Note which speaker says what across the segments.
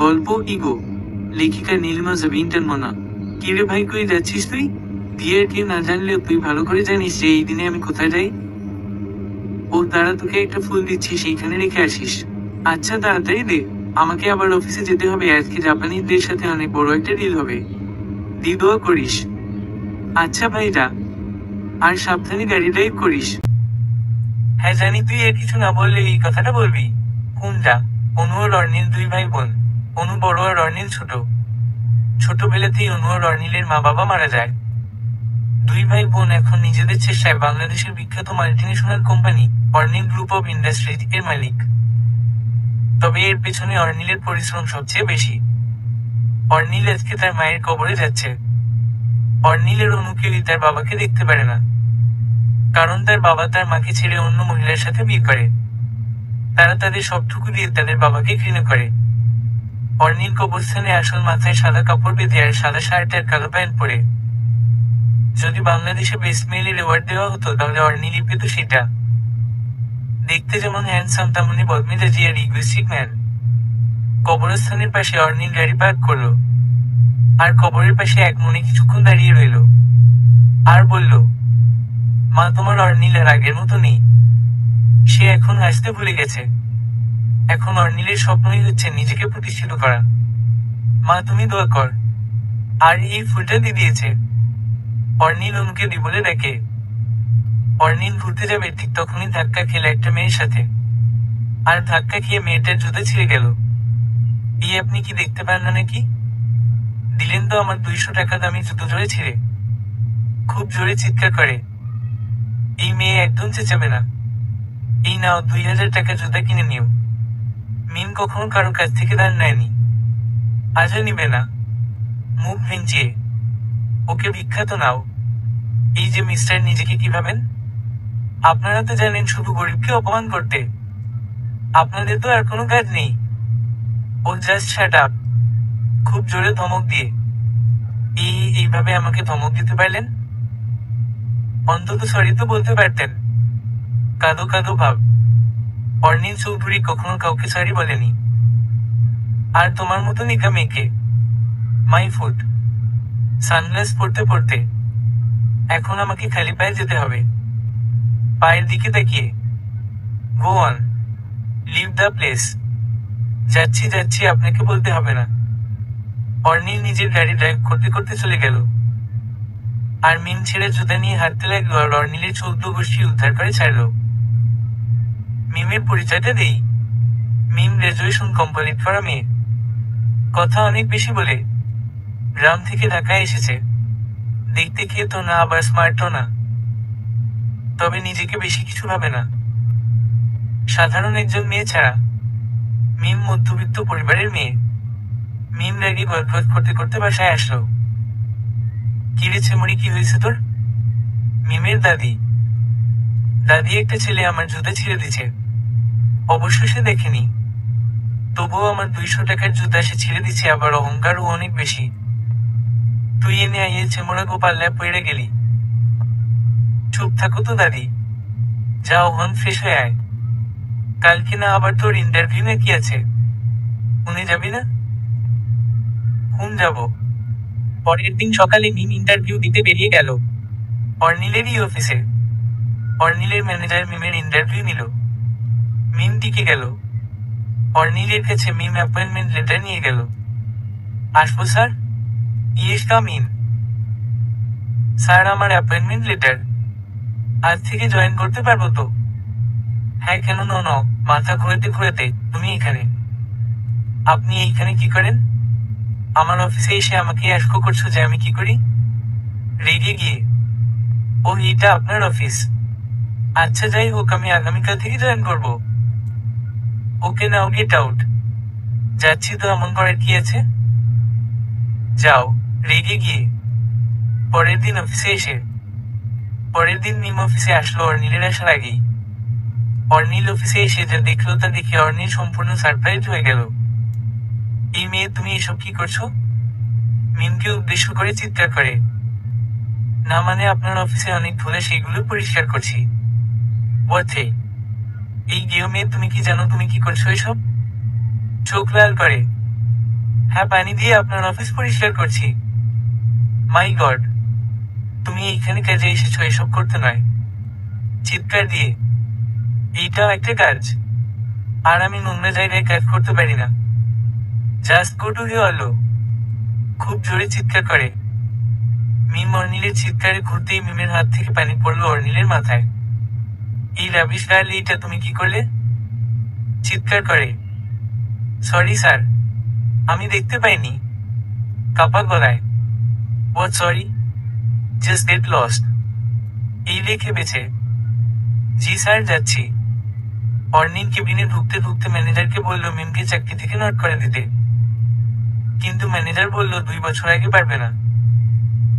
Speaker 1: গল্প ইগো, লেখিকা নীলিমা জাবিন্টার মনা। কিরে ভাই, কই যাচ্ছিস তুই? বিয়ের কেউ না জানলেও তুই ভালো করে জানিস যে এই দিনে আমি কোথায় যাই। ও দাঁড়া, তোকে একটা ফুল দিচ্ছি, সেইখানে রেখে আসিস। আচ্ছা তাড়াতাড়ি দে, আমাকে আবার অফিসে যেতে হবে। আজকে জাপানিদের সাথে অনেক বড় একটা ডিল হবে। দোয়া করিস। আচ্ছা ভাইরা, আর সাবধানে গাড়ি ড্রাইভ করিস। হ্যাঁ জানি, তুই আর কিছু না বললে এই কথাটা বলবি। কোনটা? অনু আর অর্নিল দুই ভাই বোন। অনু বড় আর অর্নিল ছোট। ছোটবেলাতেই অনু আর অর্নিলের মা বাবা মারা যায়। দুই ভাই বোন এখন নিজেদের চেষ্টায় বাংলাদেশের বিখ্যাত multinational company Arnil group of industries এর মালিক। তবে এর পেছনে অর্নিলের পরিশ্রম সবচেয়ে বেশি। অর্নিল আজকে তার মায়ের কবরে যাচ্ছে। অর্নিলের অনু কেউই তার বাবাকে দেখতে পারে না, কারণ তার বাবা তার মাকে ছেড়ে অন্য মহিলার সাথে বিয়ে করে। তারা তাদের সবটুকু দিয়ে তাদের বাবাকে ঘৃণা করে। অর্নিল কবরস্থানে আসল মাথায় সাদা কাপড় বেঁধে আর সাদা শার্ট আর কালো প্যান্ট পরে। যদি বাংলাদেশে বেস্ট মেলের অ্যাওয়ার্ড দেওয়া হতো তাহলে অর্নিলই পেত সেটা। দেখতে যেমন হ্যান্ডসাম তেমনি বদমেজাজি আর ইগোইস্টিক ম্যান। কবরস্থানের পাশে অর্নিল গাড়ি পার্ক করলো, আর কবরের পাশে এক মনে কিছুক্ষণ দাঁড়িয়ে রইল, আর বলল, মা তোমার অর্নিল আর আগের মতো নেই। সে এখন হাসতে ভুলে গেছে। এখন অর্নিলের স্বপ্নই হচ্ছে নিজেকে প্রতিষ্ঠিত করা। মা তুমি দোয়া কর। আর এই ফুলটা দিয়ে দিয়েছে। অর্নিল অনুকে দি বলে ডাকে। অর্নিল ঘুরতে যাবে ঠিক তখনই ধাক্কা খেলে একটা মেয়ের সাথে। আর ধাক্কা খেয়ে মেয়েটার জুতা ছিঁড়ে গেল। এই আপনি কি দেখতে পান না নাকি? দিলেন তো আমার 200 টাকা দামি জুতো জোরে ছিঁড়ে। খুব জোরে চিৎকার করে। এই মেয়ে একদম চেঁচাবে না। এই নাও 2000 টাকা জুতা কিনে নিও। মিম কখনো কারো কাছ থেকে দান নেয়নি, আজও নিবে না। মুখ ভেঙচিয়ে, ওকে বিখ্যাত নাও। এই যে মিস্টার, নিজেকে কি ভাবেন? আপনারা তো জানেন শুধু গরিবকে অপমান করতে। আপনাদের তো আর কোনো কাজ নেই। ও জাস্ট শাট আপ। খুব জোরে ধমক দিয়ে। এইভাবে আমাকে ধমক দিতে পারলেন? অন্তত সরি তো বলতে পারতেন। কাঁদো কাঁদো ভাব। অর্নিল চৌধুরী কখনো কাউকে সরি বলেনি। আর তোমার মতো নিকা মেয়েকে। My foot. সানগ্লাস পরতে পরতে এখন আমাকে খালি পায়ে যেতে হবে। পায়ের দিকে তাকিয়ে, go on, leave the place. যাচ্ছি যাচ্ছি, আপনাকে বলতে হবে না। অর্নিল নিজের গাড়ি ড্রাইভ করতে করতে চলে গেল। আর মিম ছেড়ে জুতা নিয়ে হাঁটতে লাগলো আর অর্নিলের 14 গোষ্ঠী উদ্ধার করে ছাড়লো। মিমের পরিচয়টা দেই। মিম গ্রাজুয়েশন কমপ্লিট করা মেয়ে। কথা অনেক বেশি বলে। গ্রাম থেকে ঢাকায় এসেছে। দেখতে খেতো না, আবার স্মার্টও না। তবে নিজেকে বেশি কিছু ভাবে না। সাধারণ একজন মেয়ে ছাড়া। মিম মধ্যবিত্ত পরিবারের মেয়ে। মিম রাগে গল্প করতে করতে বাসায় আসলো। কিরে ছেমুড়ি, কি হয়েছে তোর? মিমের দাদি। দাদি, একটা ছেলে আমার জুতা ছিঁড়ে দিছে। অবশ্য সে দেখেনি, তবুও আমার 200 টাকার জুতা সে ছিঁড়ে দিছে, আবার অহংকারও অনেক বেশি। তুই এনে আইয়ে ছেমোড়া গোপাল্লায় পড়ে গেলি। চুপ থাকো তো দাদি। যাও হন, ফ্রেশ হয়ে আয়। কালকে না আবার তোর ইন্টারভিউ নাকি আছে? শুনে যাবি না? হুন যাব। পরের দিন সকালে মিম ইন্টারভিউ দিতে বেরিয়ে গেল। অর্নিলেরই অফিসে। অর্নিলের ম্যানেজার মিমের ইন্টারভিউ নিল। মিম টিকে গেল। অর্নিলের কাছে মিম অ্যাপয়েন্টমেন্ট লেটার নিয়ে গেল। আসবো sir? Yes, come in. Sir, আমার অ্যাপয়েন্টমেন্ট লেটার। আজ থেকে জয়েন করতে পারবো তো? হ্যাঁ, কেন ন, মাথা ঘুরাতে ঘুরাতে তুমি এখানে? আপনি এইখানে কি করেন? আমার অফিসে এসে আমাকে আশঙ্কা করছো যে আমি কি করি? রেগে গিয়ে, ও এটা আপনার অফিস? আচ্ছা যাই হোক, আমি আগামীকাল থেকে জয়েন করব। ওকে নাও, গেট আউট। যাচ্ছি তো, এমন করার কি আছে? যাও। রেগে গিয়ে। পরের দিন অফিসে এসে। পরের দিন মিম অফিসে আসলো অর্নিলের আসার আগেই। অর্নিল অফিসে এসে যা দেখলো তা দেখে অর্নিল সম্পূর্ণ সারপ্রাইজ হয়ে গেল। এই মেয়ে, তুমি এসব কি করছো? মিমকে উদ্দেশ্য করে চিৎকার করে। না মানে, আপনার অফিসে অনেক ধুলে, সেইগুলো পরিষ্কার করছি। বলছে, এই গেও মেয়ে, তুমি কি জানো তুমি কি করছো এসব? চোখ লাল করে। হ্যাঁ, পানি দিয়ে আপনার অফিস পরিষ্কার করছি। মাই গড, তুমি এইখানে কাজে এসেছো এসব করতে নয়, চিৎকার দিয়ে। এইটাও একটা কাজ? আর আমি নোংরা জায়গায় কাজ করতে পারি না। জাস্ট গো টু হলো। খুব জোরে চিৎকার করে মিম। অর্নিলের চিৎকারে ঘুরতেই মিমের হাত থেকে পানি পড়লো অর্নিলের মাথায়। এই রাবিশ গার্ল, এইটা তুমি কি করলে? চিৎকার করে। সরি স্যার, আমি দেখতে পাইনি। কাপা গলায়। What sorry? Just get lost. এই লেখে বেছে। জি স্যার, যাচ্ছি। অর্নিল কেবিনে ঢুকতে ঢুকতে ম্যানেজারকে বলল মিমকে চাকরি থেকে নট করে দিতে। কিন্তু ম্যানেজার বলল 2 বছর আগে পারবে না,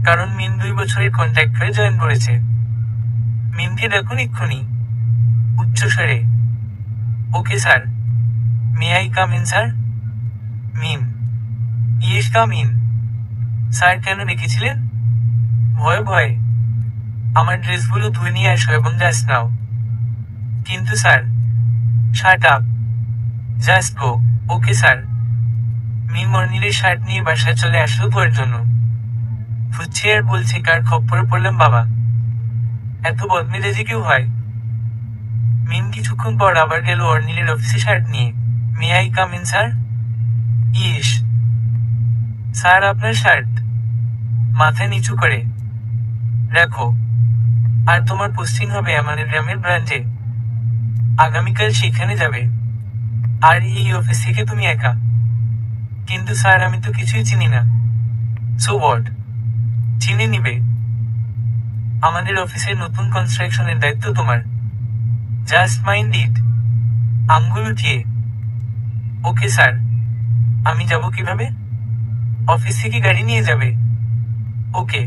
Speaker 1: কারণ মিম 2 বছরের কন্ট্রাক্ট হয়ে জয়েন করেছে। মিমকে ডাকুন এক্ষুনি, উচ্চস্বরে। Okay sir. May I come in sir? Mim: yes, come in. Sir, কেন রেখেছিলেন? ভয়ে ভয়ে। আমার ড্রেসগুলো ধুয়ে নিয়ে আসো এবং জাস্ট নাও। কিন্তু sir. Shut up, just go. Okay sir. Mim অর্নিলের শার্ট নিয়ে বাসায় চলে আসলো ধোয়ার জন্য। ফুচ্ছে আর বলছে, কার খপ্পরে পড়লাম বাবা, এত বদমেজাজি কেউ হয়? মিম কিছুক্ষণ পর আবার গেল অর্নিলের অফিসে শার্ট নিয়ে। May I come in sir? Yes sir, আপনার শার্ট। মাথা নিচু করে রাখো। আর তোমার পোস্টিং হবে আমাদের গ্রামের ব্রাঞ্চে। আগামীকাল সেখানে যাবে। আর এই অফিস থেকে তুমি একা। কিন্তু স্যার, আমি তো কিছুই চিনি না। So what? চিনে নিবে। আমাদের অফিসের নতুন কনস্ট্রাকশনের দায়িত্ব তোমার। Just mind it. আঙ্গুল উঠিয়ে। ওকে স্যার। আমি যাব কিভাবে? অফিস থেকে গাড়ি নিয়ে যাবে। ওকে।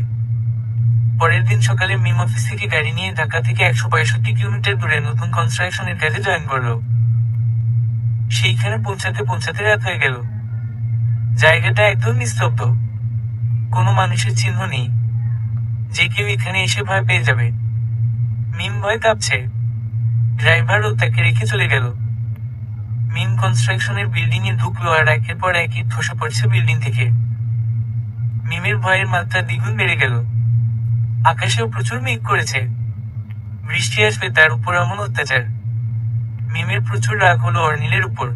Speaker 1: পরের দিন সকালে মিম অফিস থেকে গাড়ি নিয়ে ঢাকা থেকে 165 কিলোমিটার দূরে নতুন কনস্ট্রাকশনের কাজে জয়েন করলো। সেইখানে পৌঁছাতে পৌঁছাতে রাত হয়ে গেল। জায়গাটা একদম নিস্তব্ধ। কোনো মানুষের চিহ্ন নেই। যে কেউ এখানে এসে ভয় পেয়ে যাবে। মিম ভয় কাঁপছে। ড্রাইভারও তাকে রেখে চলে গেল। মিম কনস্ট্রাকশনের বিল্ডিং এ ঢুকলো আর একের পর এক ইট খসে পড়ছে বিল্ডিং থেকে। মিমের ভয়ের মাত্রা দ্বিগুণ বেড়ে গেল। আকাশেও প্রচুর মেঘ করেছে। বৃষ্টি আসবে তার উপর এমন অত্যাচার। মিমের প্রচুর রাগ হলো অর্নিলের উপর।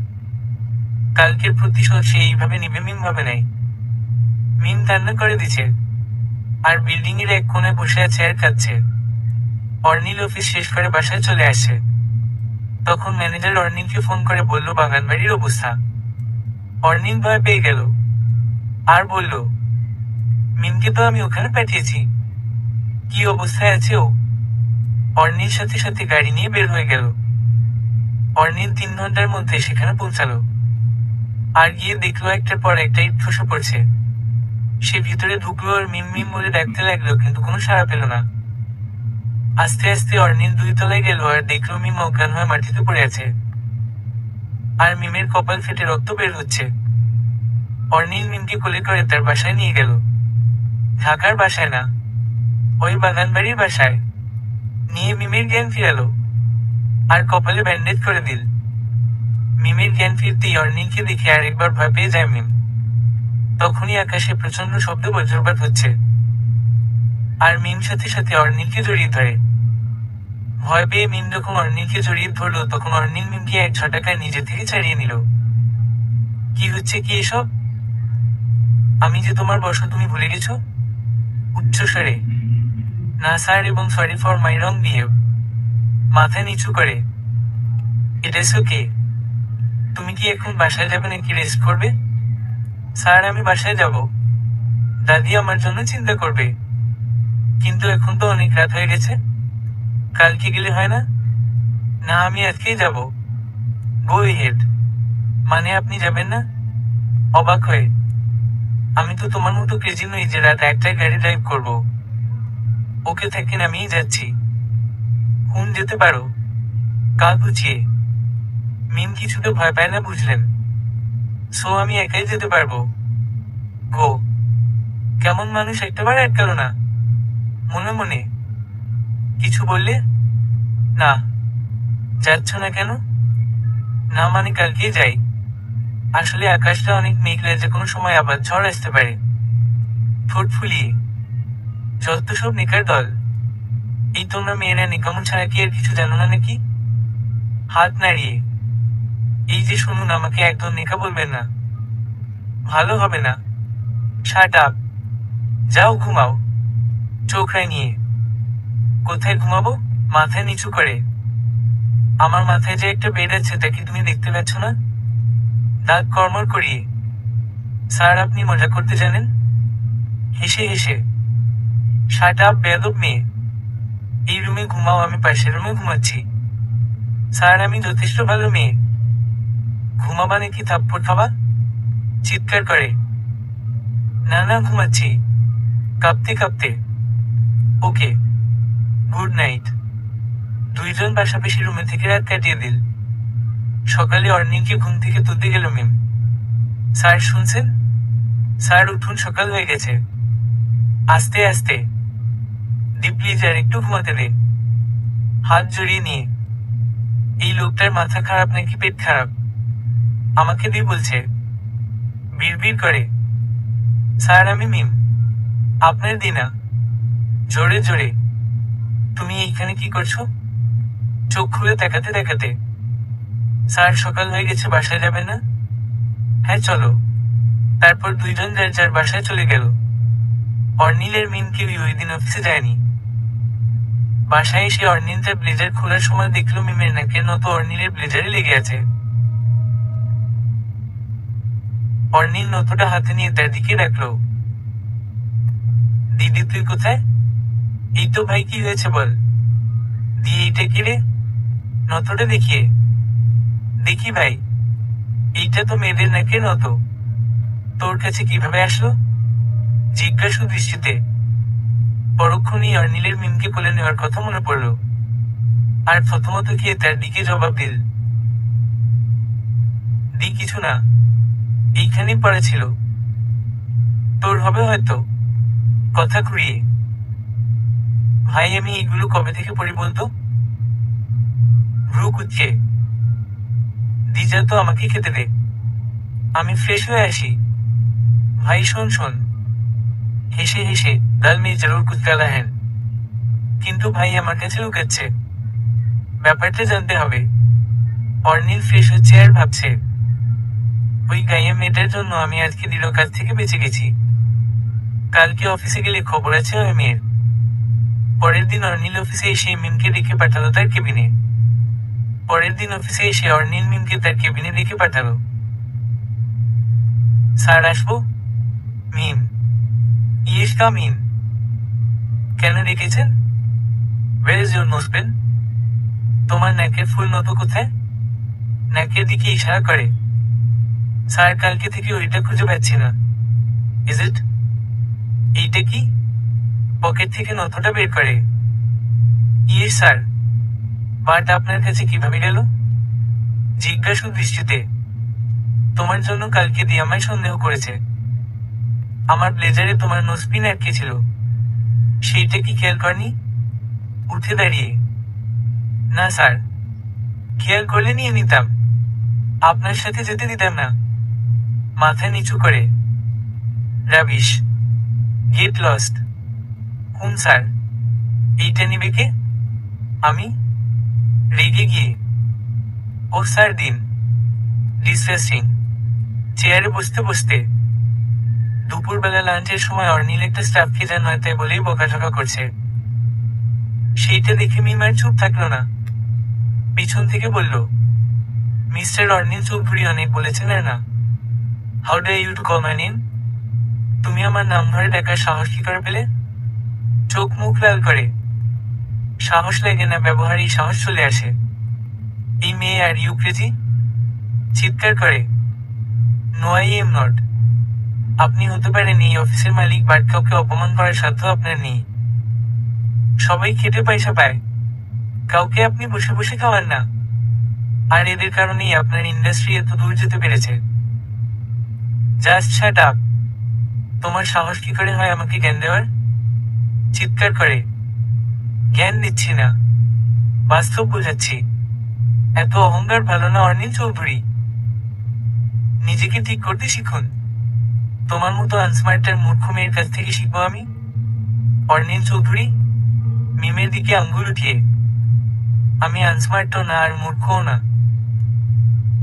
Speaker 1: কালকের প্রতিশোধ সে এইভাবে নিবে মিম ভাবে নাই। মিম কান্না করে দিছে। আর বিল্ডিং এর এক কোণে বসে আছে আর কাঁদছে। অর্নিল অফিস শেষ করে বাসায় চলে আসে। তখন ম্যানেজার অর্নিলকে ফোন করে বলল বাগানবাড়ির অবস্থা। অর্নিল ভয় পেয়ে গেল আর বলল, মিমকে তো আমি ওখানে পাঠিয়েছি, কি অবস্থায় আছে ও? অর্নির সাথে সাথে গাড়ি নিয়ে বের হয়ে গেল। অর্নিল 3 ঘন্টার মধ্যে সেখানে পৌঁছালো। আর গিয়ে দেখলো একটার পর একটা ইট খসে পড়ছে। সে ভিতরে ঢুকলো আর মিম মিম বলে ডাকতে লাগলো, কিন্তু কোনো সাড়া পেল না। আস্তে আস্তে অর্নিল 2 তলায় গেল আর দেখলো মিম অজ্ঞান হয়ে মাটিতে পড়ে আছে। আর মিমের কপাল ফেটে রক্ত বের হচ্ছে। অর্নিল মিমকে কোলে করে তার বাসায় নিয়ে গেল। ঢাকার বাসায় না, ওই বাগানবাড়ির বাসায়। নিয়ে মিমের জ্ঞান ফিরালো আর কপালে ব্যান্ডেজ করে দিল। মিমের জ্ঞান ফিরতেই অর্নিলকে দেখে আরেকবার ভয় পেয়ে যায় মিম। তখনই আকাশে প্রচন্ড শব্দ বজ্রপাত হচ্ছে। আর মিম সাথে সাথে অর্নিলকে জড়িয়ে ধরে। ভয় পেয়ে মিম যখন অর্নিলকে জড়িয়ে ধরলো তখন অর্নিল মিমকে এক ঝটাকায় নিজে থেকে ছাড়িয়ে নিল। কি হচ্ছে কি এসব? আমি যে তোমার বস, তুমি ভুলে গেছো? উচ্চস্বরে। না স্যার, এবং sorry for my wrong behave. মাথা নিচু করে। It is okay. তুমি কি এখন বাসায় যাবে নাকি রেস্ট করবে? স্যার, আমি বাসায় যাব। দাদি আমার জন্য চিন্তা করবে। কিন্তু এখন তো অনেক রাত হয়ে গেছে। কালকে গেলে হয় না? না, আমি আজকেই যাব। গো হেড। মানে আপনি যাবেন না? অবাক হয়ে। আমি তো তোমার মতো ক্রেজি নই যে রাত 1টায় গাড়ি ড্রাইভ করব। ওকে থাকেন, আমিই যাচ্ছি। কোন যেতে পারো? কাল বুঝিয়ে। মিম কিছুটা ভয় পায় না, বুঝলেন? সো আমি একাই যেতে পারবো। গো। কেমন মানুষ, একটাবার আটকালো না। মনে মনে কিছু বললে? না। যাচ্ছ না কেন? না মানে কালকেই যাই। আসলে আকাশটা অনেক মেঘলা, যে কোনো সময় আবার ঝড় আসতে পারে। ঠোঁট ফুলিয়ে, যত সব নেকার দল। এই তোমরা মেয়েরা নেকামো ছাড়া কি আর কিছু জানো না নাকি? হাত নাড়িয়ে, এই যে শুনুন, আমাকে একদম নেকা বলবেন না, ভালো হবে না। শাট আপ, যাও ঘুমাও। চোখ রাঙিয়ে, কোথায় ঘুমাবো? মাথা নিচু করে। আমার মাথায় যে একটা বেড আছে, তা কি তুমি দেখতে পাচ্ছ না? দাঁত কর্মর করিয়ে, স্যার আপনি মজা করতে জানেন? হেসে হেসে, শাট আপ বেয়াদব মেয়ে। এই রুমে ঘুমাও, আমি পাশের রুমে ঘুমাচ্ছি। স্যার আমি যথেষ্ট ভালো মেয়ে। ঘুমাবা নাকি থাপ্পড় খাবা? চিৎকার করে। না না, ঘুমাচ্ছি, কাঁপতে কাঁপতে। ওকে, গুড নাইট। দুইজন পাশাপাশি রুমে থেকে রাত কাটিয়ে দিল। সকালে অর্নিংকে ঘুম থেকে তুলতে গেল মিম। স্যার শুনছেন? স্যার উঠুন, সকাল হয়ে গেছে। আস্তে আস্তে। দি প্লিজ আর একটু ঘুমাতে দে। হাত জড়িয়ে নিয়ে, এই লোকটার মাথা খারাপ নাকি পেট খারাপ? আমাকে দিয়ে বলছে। বিড়বিড় করে, স্যার আমি মিম, আপনার দিনা। জোরে জোরে, তুমি এইখানে কি করছো? চোখ খুলে তাকাতে তাকাতে, স্যার সকাল হয়ে গেছে, বাসায় যাবেন না? হ্যাঁ চলো। তারপর দুইজন যার যার বাসায় চলে গেল। অর্নিলের মিম কেউই ওই দিন অফিসে যায়নি। বাসায় এসে অর্নিল তার ব্লেজার খোলার সময় দেখলো মিমের নাকের নত অর্নিলের ব্লেজারে লেগে আছে। অর্নিল নতটা হাতে নিয়ে তার দিকে রাখলো। দিদি তুই কোথায়? এই তো ভাই, কি হয়েছে বল। দিয়ে এইটা কি রে? নতটা দেখিয়ে, দেখি ভাই, এইটা তো মেয়েদের নাকের নত, তোর কাছে কিভাবে আসলো? জিজ্ঞাসু দৃষ্টিতে। পরক্ষণেই অর্নিলের মিমকে কোলে নেওয়ার কথা মনে পড়ল, আর প্রথমত গিয়ে তার দিকে জবাব দিল, দি কিছু না, এইখানেই পড়া ছিল। তোর হবে হয়তো। কথা ঘুরিয়ে, ভাই আমি এইগুলো কবে থেকে পড়ি বলতো? ভ্রু কুচকে, দি যা তো, আমাকে খেতে দে, আমি ফ্রেশ হয়ে আসি। ভাই শোন শোন। হেসে হেসে, দাল মে জরুর কুচকালা হ্যান। কিন্তু ভাই আমার কাছে লুকাচ্ছে, ব্যাপারটা জানতে হবে। অর্নিল ফ্রেশ হচ্ছে আর ভাবছে, ওই গাইয়া মেয়েটার জন্য আমি আজকে দৃঢ় কাজ থেকে বেঁচে গেছি। কালকে অফিসে গেলে খবর আছে ওই মেয়ের। পরের দিন অর্নিল অফিসে এসে মিমকে ডেকে পাঠালো তার কেবিনে। ডেকে পাঠালো। স্যার আসবো? Mim, yes come in. কেন ডেকেছেন? Where is your nose pin? তোমার নাকের ফুল নত কোথায়? নাকের দিকে ইশারা করে। স্যার কালকে থেকে ওইটা খুঁজে পাচ্ছি না। Is it? এইটা কি? পকেট থেকে নথটা বের করে। Yes sir. বাট আপনার কাছে কিভাবে গেল? জিজ্ঞাসু দৃষ্টিতে। তোমার জন্য কালকে দিয়ে আমায় সন্দেহ করেছে। আমার ব্লেজারে তোমার নোজপিন আটকে ছিল, সেইটা কি খেয়াল করনি? উঠে দাঁড়িয়ে, না স্যার, খেয়াল করলে নিয়ে নিতাম, আপনার সাথে যেতে দিতাম না। মাথা নিচু করে, রাবিশ, গেট লস্ট। হুম স্যার। এইটা নিবে কে? আমি? রেগে গিয়ে, ও স্যার দিন। ডিসট্রেসিং। চেয়ারে বসতে বসতে, দুপুরবেলা লাঞ্চের সময় অর্নিল একটা স্টাফ খেজা নয় তাই বলেই বকাঝকা করছে। সেইটা দেখে মিম আর চুপ থাকলো না। পিছন থেকে বলল, মিস্টার অর্নিল চৌধুরী অনেক বলেছেন আর না। How dare you to call my name? তুমি আমার নাম ধরে ডাকার সাহস কি করে পেলে? চোখ মুখ লাল করে। সাহস লাগে না, ব্যবহারই সাহস চলে আসে। এই মেয়ে আর ইউ ক্রেজি? চিৎকার করে, নো আই এম নট। আপনি হতে পারেন এই অফিসের মালিক, বাট কাউকে অপমান করার সাধ্য আপনার নেই। সবাই খেটে পয়সা পায়, কাউকে আপনি বসে বসে খাওয়ান না। আর এদের কারণেই আপনার ইন্ডাস্ট্রি এত দূর যেতে পেরেছে। Just shut up. তোমার সাহস কি করে হয় আমাকে জ্ঞান দেওয়ার? চিৎকার করে, জ্ঞান দিচ্ছি না, বাস্তব বোঝাচ্ছি। এত অহংকার ভালো না অর্নিল চৌধুরী। নিজেকে ঠিক করতে শিখুন। তোমার মতো আনস্মার্টার মূর্খ মেয়ের কাছ থেকে শিখবো আমি? অর্নিল চৌধুরী মিমের দিকে আঙ্গুল উঠিয়ে, আমি আনস্মার্টও না আর মূর্খও না।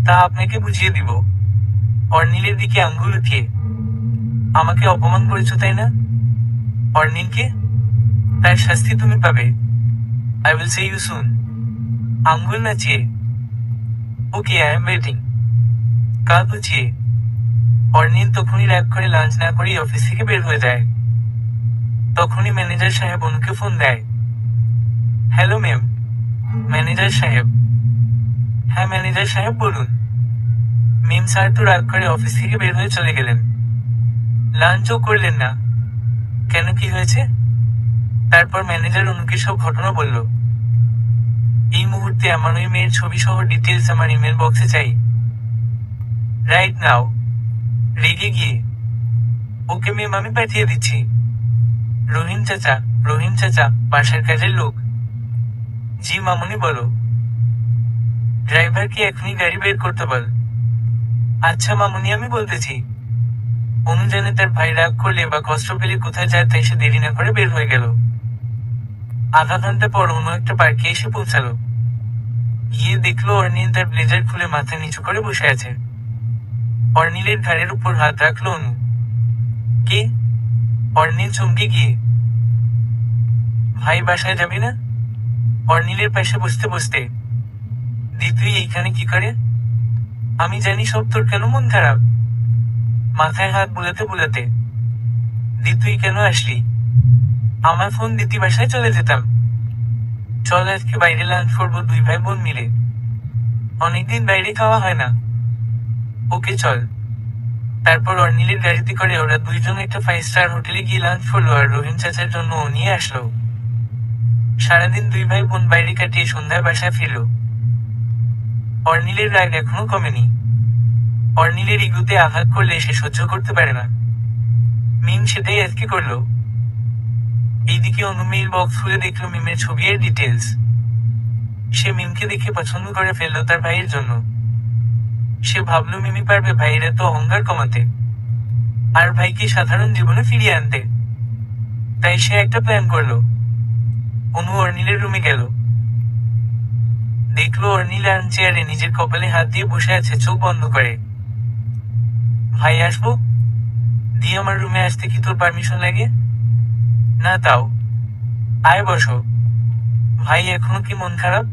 Speaker 1: তা আপনাকে বুঝিয়ে দিব। অর্নিলের দিকে আঙ্গুল উঠিয়ে, আমাকে অপমান করেছো তাই না? অর্নিলকে? তার শাস্তি তুমি পাবে। I will see you soon. আঙ্গুল নাচিয়ে, ওকে আই এম ওয়েটিং। কাল বুঝিয়ে। অর্নিল তখনই রাগ করে লাঞ্চ না করেই অফিস থেকে বের হয়ে যায়। তখনই ম্যানেজার সাহেব অনুকে ফোন দেয়। Hello ma'am. ম্যানেজার সাহেব। হ্যাঁ ম্যানেজার সাহেব বলুন। মিম স্যার তো রাগ করে অফিস থেকে বের হয়ে চলে গেলেন, লাঞ্চও করলেন না। কেন, কি হয়েছে? তারপর ম্যানেজার অনুকে সব ঘটনা বলল। এই মুহূর্তে আমার ওই মেয়ের ছবি সহ ডিটেলস আমার ইমেল বক্সে চাই, রাইট নাও। রেগে গিয়ে, ওকে ম্যাম আমি পাঠিয়ে দিচ্ছি। রহিম চাচা বাসার কাজের লোক। জি মামুনি বলো। ড্রাইভারকে এখনই গাড়ি বের করতে বল। আচ্ছা মামুনি আমি বলতেছি। অনু জানে তার ভাই রাগ করলে বা কষ্ট পেলে কোথায় যায়, তাই সে দেরি না করে বের হয়ে গেল। আধা ঘন্টা পর অনু একটা পার্কে এসে পৌঁছালো। গিয়ে দেখলো অর্নিল তার ব্লেজার খুলে মাথা নিচু করে বসে আছে। অর্নিলের ঘাড়ের উপর হাত রাখলো অনু। কে? অর্নিল চমকে গিয়ে, ভাই বাসায় যাবি না? অর্নিলের পাশে বসতে বসতে, দি তুই এইখানে কি করে? আমি জানি সব, তোর কেন মন খারাপ? মাথায় হাত বুলাতে বুলাতে, দি তুই কেন আসলি? আমার ফোন দিতি বাসায় চলে যেতাম। চল আজকে বাইরে লাঞ্চ করবো দুই ভাই বোন মিলে। অনেকদিন বাইরে খাওয়া হয় না। ওকে চল। তারপর অর্নিলের গাড়িতে করে ওরা দুইজন একটা 5 স্টার হোটেলে গিয়ে লাঞ্চ করলো আর রহিম চাচার জন্য ও নিয়ে আসলো। সারাদিন দুই ভাই বোন বাইরে কাটিয়ে সন্ধ্যায় বাসায় ফিরল। অর্নিলের রাগ এখনো কমেনি। অর্নিলের ইগুতে আঘাত করলে সে সহ্য করতে পারে না। মিম সেটাই আজকে করলো। এইদিকে অনু মেইল বক্স খুলে দেখলো মিমের ছবি এর ডিটেলস। সে মিমকে দেখে পছন্দ করে ফেললো তার ভাইয়ের জন্য। সে ভাবলো মিমি পারবে ভাইয়ের এত অহংকার কমাতে, আর ভাইকে সাধারণ জীবনে ফিরিয়ে আনতে। তাই সে একটা প্ল্যান করলো। অনু অর্নিলের রুমে গেল। দেখলো অর্নিল আর্ম চেয়ারে নিজের কপালে হাত দিয়ে বসে আছে, চোখ বন্ধ করে। ভাই আসবো? দিয়ে আমার রুমে আসতে কি তোর পারমিশন লাগে? না তাও। আয় বসো। ভাই এখনো কি মন খারাপ?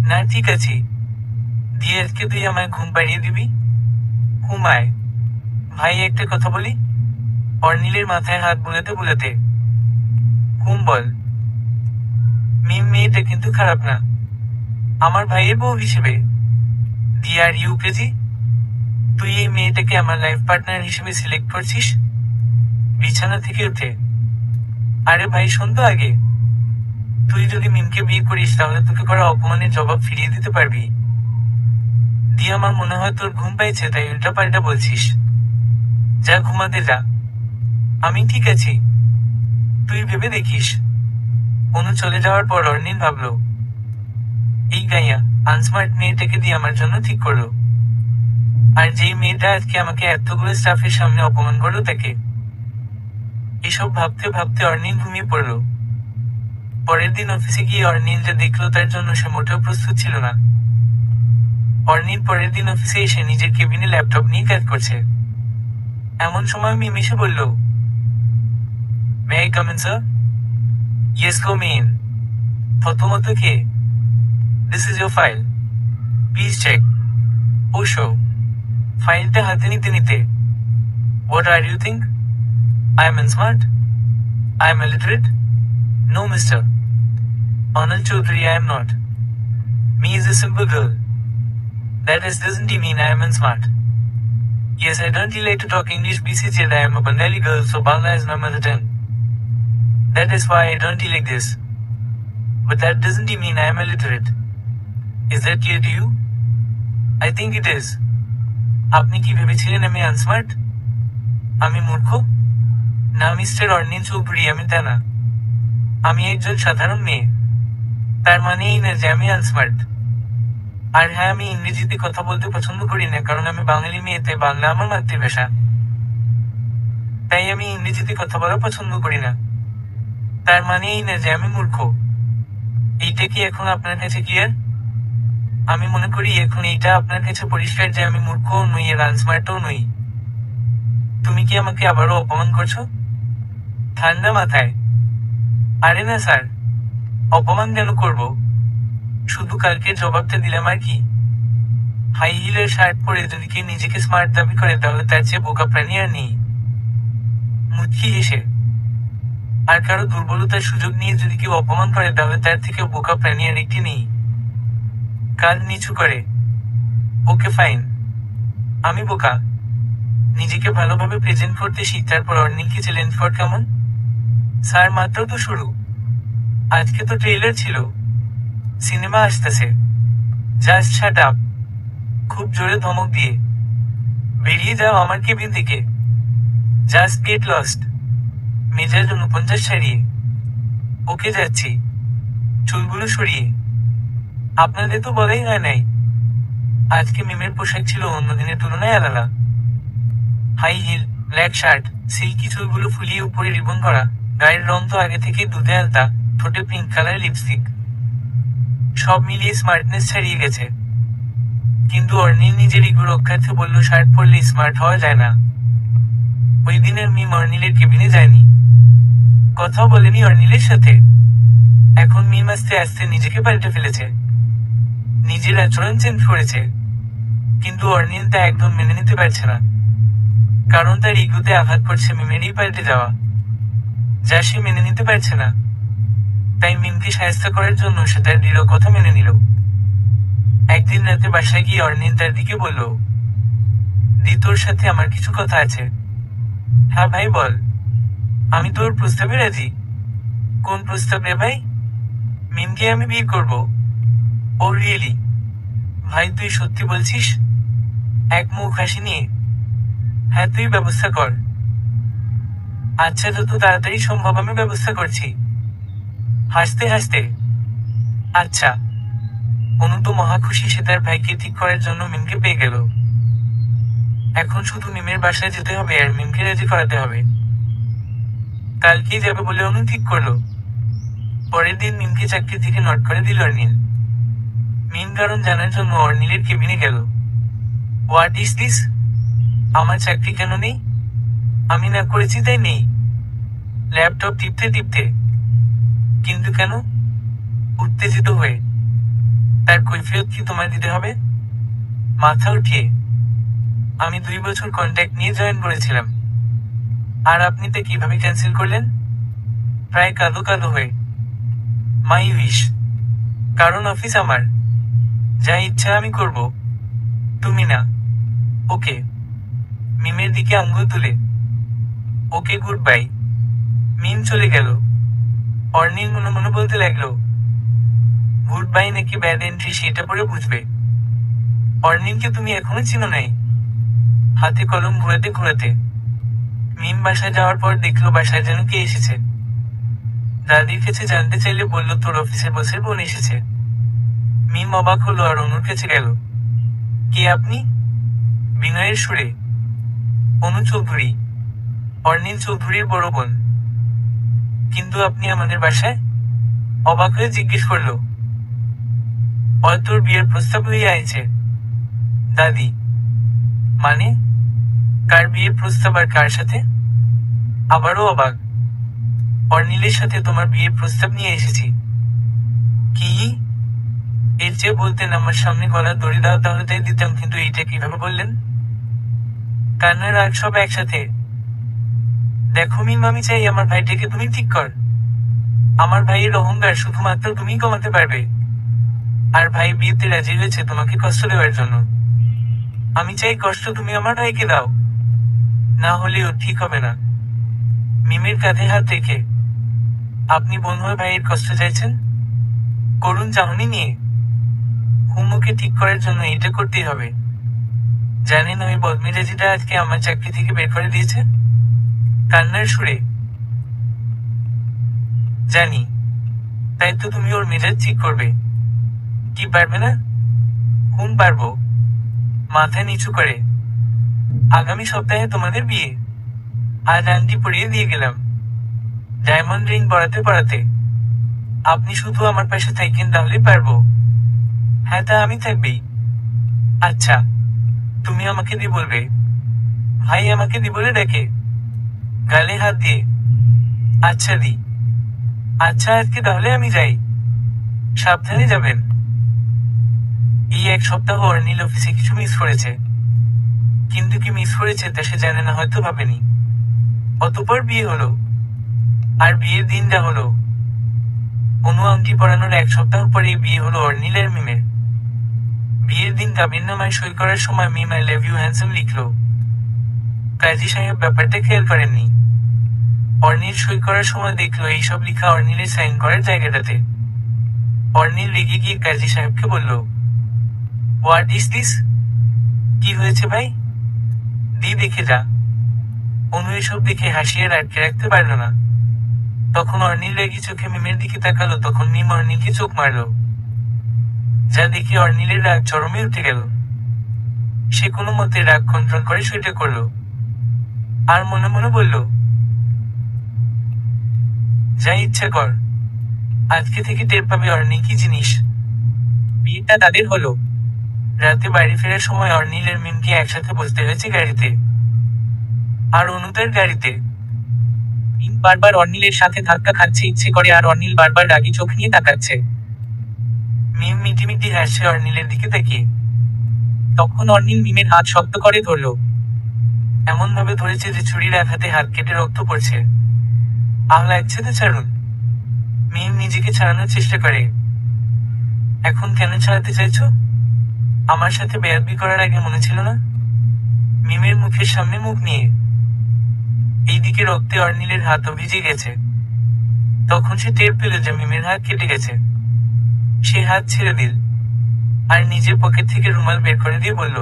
Speaker 1: না ঠিক আছে। দিয়ে আজকে তুই আমায় ঘুম পাড়িয়ে দিবি? ঘুমায়। ভাই একটা কথা বলি। অর্নিলের মাথায় হাত বুলাতে বুলাতে, ঘুম বল। মিম মেয়েটা কিন্তু খারাপ না, আমার ভাইয়ের বউ হিসেবে। দি আর ইউ ক্রেজি? তুই এই মেয়েটাকে আমার লাইফ পার্টনার হিসেবে সিলেক্ট করছিস? বিছানা থেকে উঠে, আরে ভাই শোন তো আগে। তুই যদি মিমকে বিয়ে করিস তাহলে তোকে করা অপমানের জবাব ফিরিয়ে দিতে পারবি। দি আমার মনে হয় তোর ঘুম পাইছে তাই উল্টা পাল্টা বলছিস। যা ঘুমাতে যা। আমি ঠিক আছি, তুই ভেবে দেখিস। অনু চলে যাওয়ার পর অর্নিল ভাবলো, এই গাইয়া আনস্মার্ট মেয়েটাকে দিয়ে আমার জন্য ঠিক করলো। আর যেই মেয়েটা আজকে আমাকে এতগুলো স্টাফের সামনে অপমান করলো তাকে। এসব ভাবতে ভাবতে অর্নিল ঘুমিয়ে পড়লো। পরের দিন অফিসে গিয়ে অর্নিল যা দেখলো তার জন্য সে মোটেও প্রস্তুত ছিল না। অর্নিল পরের দিন অফিসে এসে নিজের কেবিনে ল্যাপটপ নিয়ে কাজ করছে। এমন সময় মিম এসে বলল, may I come in sir? Yes come in. প্রথমত কে? This is your file, please check. ওশো। ফাইলটা হাতে নিতে নিতে, what are you think? I am smart? I am illiterate? No mister Anil Chowdhury, I am not. Me is a simple girl. That doesn't mean I am smart. Yes, I don't like to talk English BCG and I am a Bengali girl, so Bangla is my mother tongue. That is why I don't like this. But that doesn't mean I am illiterate. Is that clear to you? I think it is. আপনি কি ভেবেছিলেন আমি unsmart? আমি মূর্খ? না mister Arnil Chowdhury, আমি তা না। আমি একজন সাধারণ মেয়ে। তার মানে এই না যে আমি আনস্মার্ট। আর হ্যাঁ, আমি ইংরেজিতে কথা বলতে পছন্দ করি না, কারণ আমি বাঙালি মেয়ে, তাই বাংলা আমার মাতৃভাষা। তাই আমি ইংরেজিতে কথা বলা পছন্দ করি না। তার মানে এই না যে আমি মূর্খ। এইটা কি এখন আপনার কাছে ক্লিয়ার? আমি মনে করি এখন এইটা আপনার কাছে পরিষ্কার যে আমি মূর্খও নই আর আনস্মার্টও নই। তুমি কি আমাকে আবারও অপমান করছো? ঠান্ডা মাথায়। আরে না স্যার, অপমান কেন করব? শুধু কালকে জবাবটা দিলাম আর কি। হাই হিলের শার্ট পরে যদি কেউ নিজেকে স্মার্ট দাবি করে তাহলে তার চেয়ে বোকা প্রাণী আর নেই। মুচকি হেসে। আর কারো দুর্বলতার সুযোগ নিয়ে যদি কেউ অপমান করে তাহলে তার থেকে বোকা প্রাণী আর একটি নেই। কাঁধ নিচু করে। ওকে ফাইন, আমি বোকা। নিজেকে ভালোভাবে প্রেজেন্ট করতে শিখ, তারপর অর্নিলকে চ্যালেঞ্জ কর। কেমন? স্যার, মাত্র তো শুরু। আজকে তো ট্রেলার ছিল। সিনেমা আসতেছে। Just shut up. খুব জোরে ধমক দিয়ে বেরিয়ে যাও আমার কেবিন থেকে। Just get lost. মেজাজ 49 ছাড়িয়ে। ওকে যাচ্ছি। চুলগুলো সরিয়ে। আপনাদের তো বলাই হয় নাই। আজকে মিমের পোশাক ছিল অন্য দিনের তুলনায় আলাদা। High heel, black shirt, silky চুলগুলো ফুলিয়ে উপরে রিবন করা, গায়ের রং তো আগে থেকে দুধে আলতা, ঠোঁটে পিঙ্ক কালার লিপস্টিক। সব মিলিয়ে স্মার্টনেস ছাড়িয়ে গেছে। কিন্তু অর্নিল নিজের ইগো রক্ষার্থে বলল শার্ট পরলে স্মার্ট হওয়া যায় না। ওই দিনের মিম অর্নিলের কেবিনে যায়নি, কথাও বলেনি অর্নিলের সাথে। এখন মিম আস্তে আস্তে নিজেকে পাল্টে ফেলেছে, নিজের আচরণ চেঞ্জ করেছে। কিন্তু অর্নিল তা একদম মেনে নিতে পারছে না, কারণ তার ইগোতে আঘাত করছে মিমেরই পাল্টে যাওয়া, যা সে মেনে নিতে পারছে না। তাই মিমকে সাহায্য করার জন্য সে তার দৃঢ় কথা মেনে নিল। একদিন রাতে বাসায় গিয়ে অর্নিল তার দিকে বলল, দি, তোর সাথে আমার কিছু কথা আছে। হ্যাঁ ভাই বল। আমি তোর প্রস্তাবে রাজি। কোন প্রস্তাব রে ভাই? মিমকে আমি বিয়ে করব। ও রিয়েলি? ভাই তুই সত্যি বলছিস? এক মুখ হাসি নিয়ে। হ্যাঁ, তুই ব্যবস্থা কর। আচ্ছা, যত তাড়াতাড়ি সম্ভব আমি ব্যবস্থা করছি। হাসতে হাসতে। আচ্ছা। অনু তো মহা খুশি, সে তার ভাইকে ঠিক করার জন্য মিমকে পেয়ে গেল। এখন শুধু মিমের বাসায় যেতে হবে আর মিমকে রাজি করাতে হবে। কালকেই যাবে বলে অনু ঠিক করলো। পরের দিন মিমকে চাকরি থেকে নট করে দিল অর্নিল। মিম কারণ জানার জন্য অর্নিলের কেবিনে গেল। What is this? আমার চাকরি কেন নেই? আমি না করেছি তাই নেই। ল্যাপটপ টিপতে টিপতে। কিন্তু কেন? উত্তেজিত হয়ে। তার কৈফিয়ত কি তোমায় দিতে হবে? মাথা উঠিয়ে। আমি 2 বছর কন্ট্যাক্ট নিয়ে জয়েন করেছিলাম। আর আপনি তা কিভাবে ক্যান্সেল করলেন? প্রায় কাঁদো কাঁদো হয়ে। মাই উইশ। কারণ অফিস আমার। যা ইচ্ছা আমি করব। তুমি না। ওকে। মিমের দিকে আঙ্গুল তুলে। ওকে, গুড বাই। মিম চলে গেল। অর্নিল মনে মনে বলতে লাগলো, গুড বাই নাকি ব্যাড এন্ট্রি সেটা পরে বুঝবে। অর্নিলকে তুমি এখনো চিনো নাই? হাতে কলম ঘোরাতে ঘোরাতে মিম বাসায় যাওয়ার পর দেখলো বাসায় যেন কে এসেছে। দাদির কাছে জানতে চাইলে বলল তোর অফিসের বসের বোন এসেছে। মিম অবাক হলো আর অনুর কাছে গেল। কে আপনি? বিনয়ের সুরে। অনু চৌধুরী, অর্নিল চৌধুরীর বড় বোন। কিন্তু আপনি আমাদের বাসায়? অবাক হয়ে জিজ্ঞেস করলো। তোর বিয়ের প্রস্তাব হয়ে আইছে। দাদি। মানে? কার বিয়ের প্রস্তাব আর কার সাথে? আবারও অবাক। অর্নিলের সাথে তোমার বিয়ের প্রস্তাব নিয়ে এসেছি। কি? এর চেয়ে বলতেন আমার সামনে গলার দড়ি দাও, তাহলে তাই দিতাম, কিন্তু এইটা কিভাবে বললেন? কান্নার রাগ সব একসাথে। দেখো মিম, আমি চাই আমার ভাইটাকে তুমি ঠিক কর। আমার ভাইয়ের অহংকার শুধুমাত্র তুমিই কমাতে পারবে। আর ভাই বিয়েতে রাজি হয়েছে তোমাকে কষ্ট দেওয়ার জন্য। আমি চাই কষ্ট তুমি আমার ভাইকে দাও, না হলেও ঠিক হবে না। মিমের কাঁধে হাত রেখে। আপনি বোন হয়ে ভাইয়ের কষ্ট চাইছেন? করুণ চাহনি নিয়ে। হুমুকে ঠিক করার জন্য এটা করতেই হবে। জানেন ওই বদমেজাজিটা আজকে আমার চাকরি থেকে বের করে দিয়েছে? কান্নার সুরে। জানি। তাই তো তুমি ওর মেজাজ ঠিক করবে। কি পারবে না? কোন পারবো? মাথা নিচু করে। আগামী সপ্তাহে তোমাদের বিয়ে। আজ আংটি পরিয়ে দিয়ে গেলাম, ডায়মন্ড রিং পরাতে পরাতে। আপনি শুধু আমার পাশে থাকেন তাহলেই পারবো। হ্যাঁ, তা আমি থাকবেই। আচ্ছা, তুমি আমাকে দি বলবে। ভাই আমাকে দি বলে ডাকে, গালে হাত দিয়ে। আচ্ছা দি। আচ্ছা, আজকে তাহলে আমি যাই। সাবধানে যাবেন। এই এক সপ্তাহ অর্নিল অফিসে কিছু মিস করেছে, কিন্তু কি মিস করেছে তা সে জানে না, হয়তো ভাবেনি। অতঃপর বিয়ে হলো। আর বিয়ের দিনটা হলো অনু আংটি পরানোর এক সপ্তাহ পরেই বিয়ে হলো অর্নিল আর মিমের। বিয়ের দিন কাবিননামায় সই করার সময় মিম আই লাভ ইউ হ্যান্ডসাম লিখলো। কাজী সাহেব ব্যাপারটা খেয়াল করেননি। অর্নিল সই করার সময় দেখলো এইসব লিখা অর্নিলের সাইন করার জায়গাটাতে। অর্নিল রেগে গিয়ে কাজী সাহেবকে বলল, হোয়াট ইজ দিস? কি হয়েছে ভাই? দি দেখে যা। অনু এসব দেখে হাসিয়ে আটকে রাখতে পারল না। তখন অর্নিল রেগে চোখে মিমের দিকে তাকালো, তখন মিম অর্নিলকে চোখ মারল। যা দেখে অর্নিলের রাগ চরমে উঠে গেল। সে কোনো মতে রাগ কন্ট্রোল করে সইটা করল, আর মনে মনে বলল, যা ইচ্ছা কর, আজকে থেকে টের পাবে অর্নি কি জিনিস। বিয়েটা তাদের হলো। রাতে বাড়ি ফেরার সময় অর্নিল আর মিমকে একসাথে বসতে হয়েছে গাড়িতে, আর অনুতার গাড়িতে। মিম বারবার অর্নিলের সাথে ধাক্কা খাচ্ছে ইচ্ছে করে, আর অর্নিল বারবার রাগী চোখ নিয়ে তাকাচ্ছে। মিম মিটিমিটি হাসছে অর্নিলের দিকে তাকিয়ে। তখন অর্নিল মিমের হাত শক্ত করে ধরল, এমন ভাবে ধরেছে যে ছুরির আঘাতে হাত কেটে রক্ত পড়ছে। লাগছে তো, ছাড়ুন। মিম নিজেকে ছাড়ানোর চেষ্টা করে। এখন কেন ছাড়াতে চাইছো? আমার সাথে বেয়াদবি করার আগে মনে ছিল না? মিমের মুখের সামনে মুখ নিয়ে। এইদিকে রক্তে অর্নিলের হাতও ভিজে গেছে। তখন সে টের পেল যে মিমের হাত কেটে গেছে। সে হাত ছেড়ে দিল, আর নিজের পকেট থেকে রুমাল বের করে দিয়ে বলল,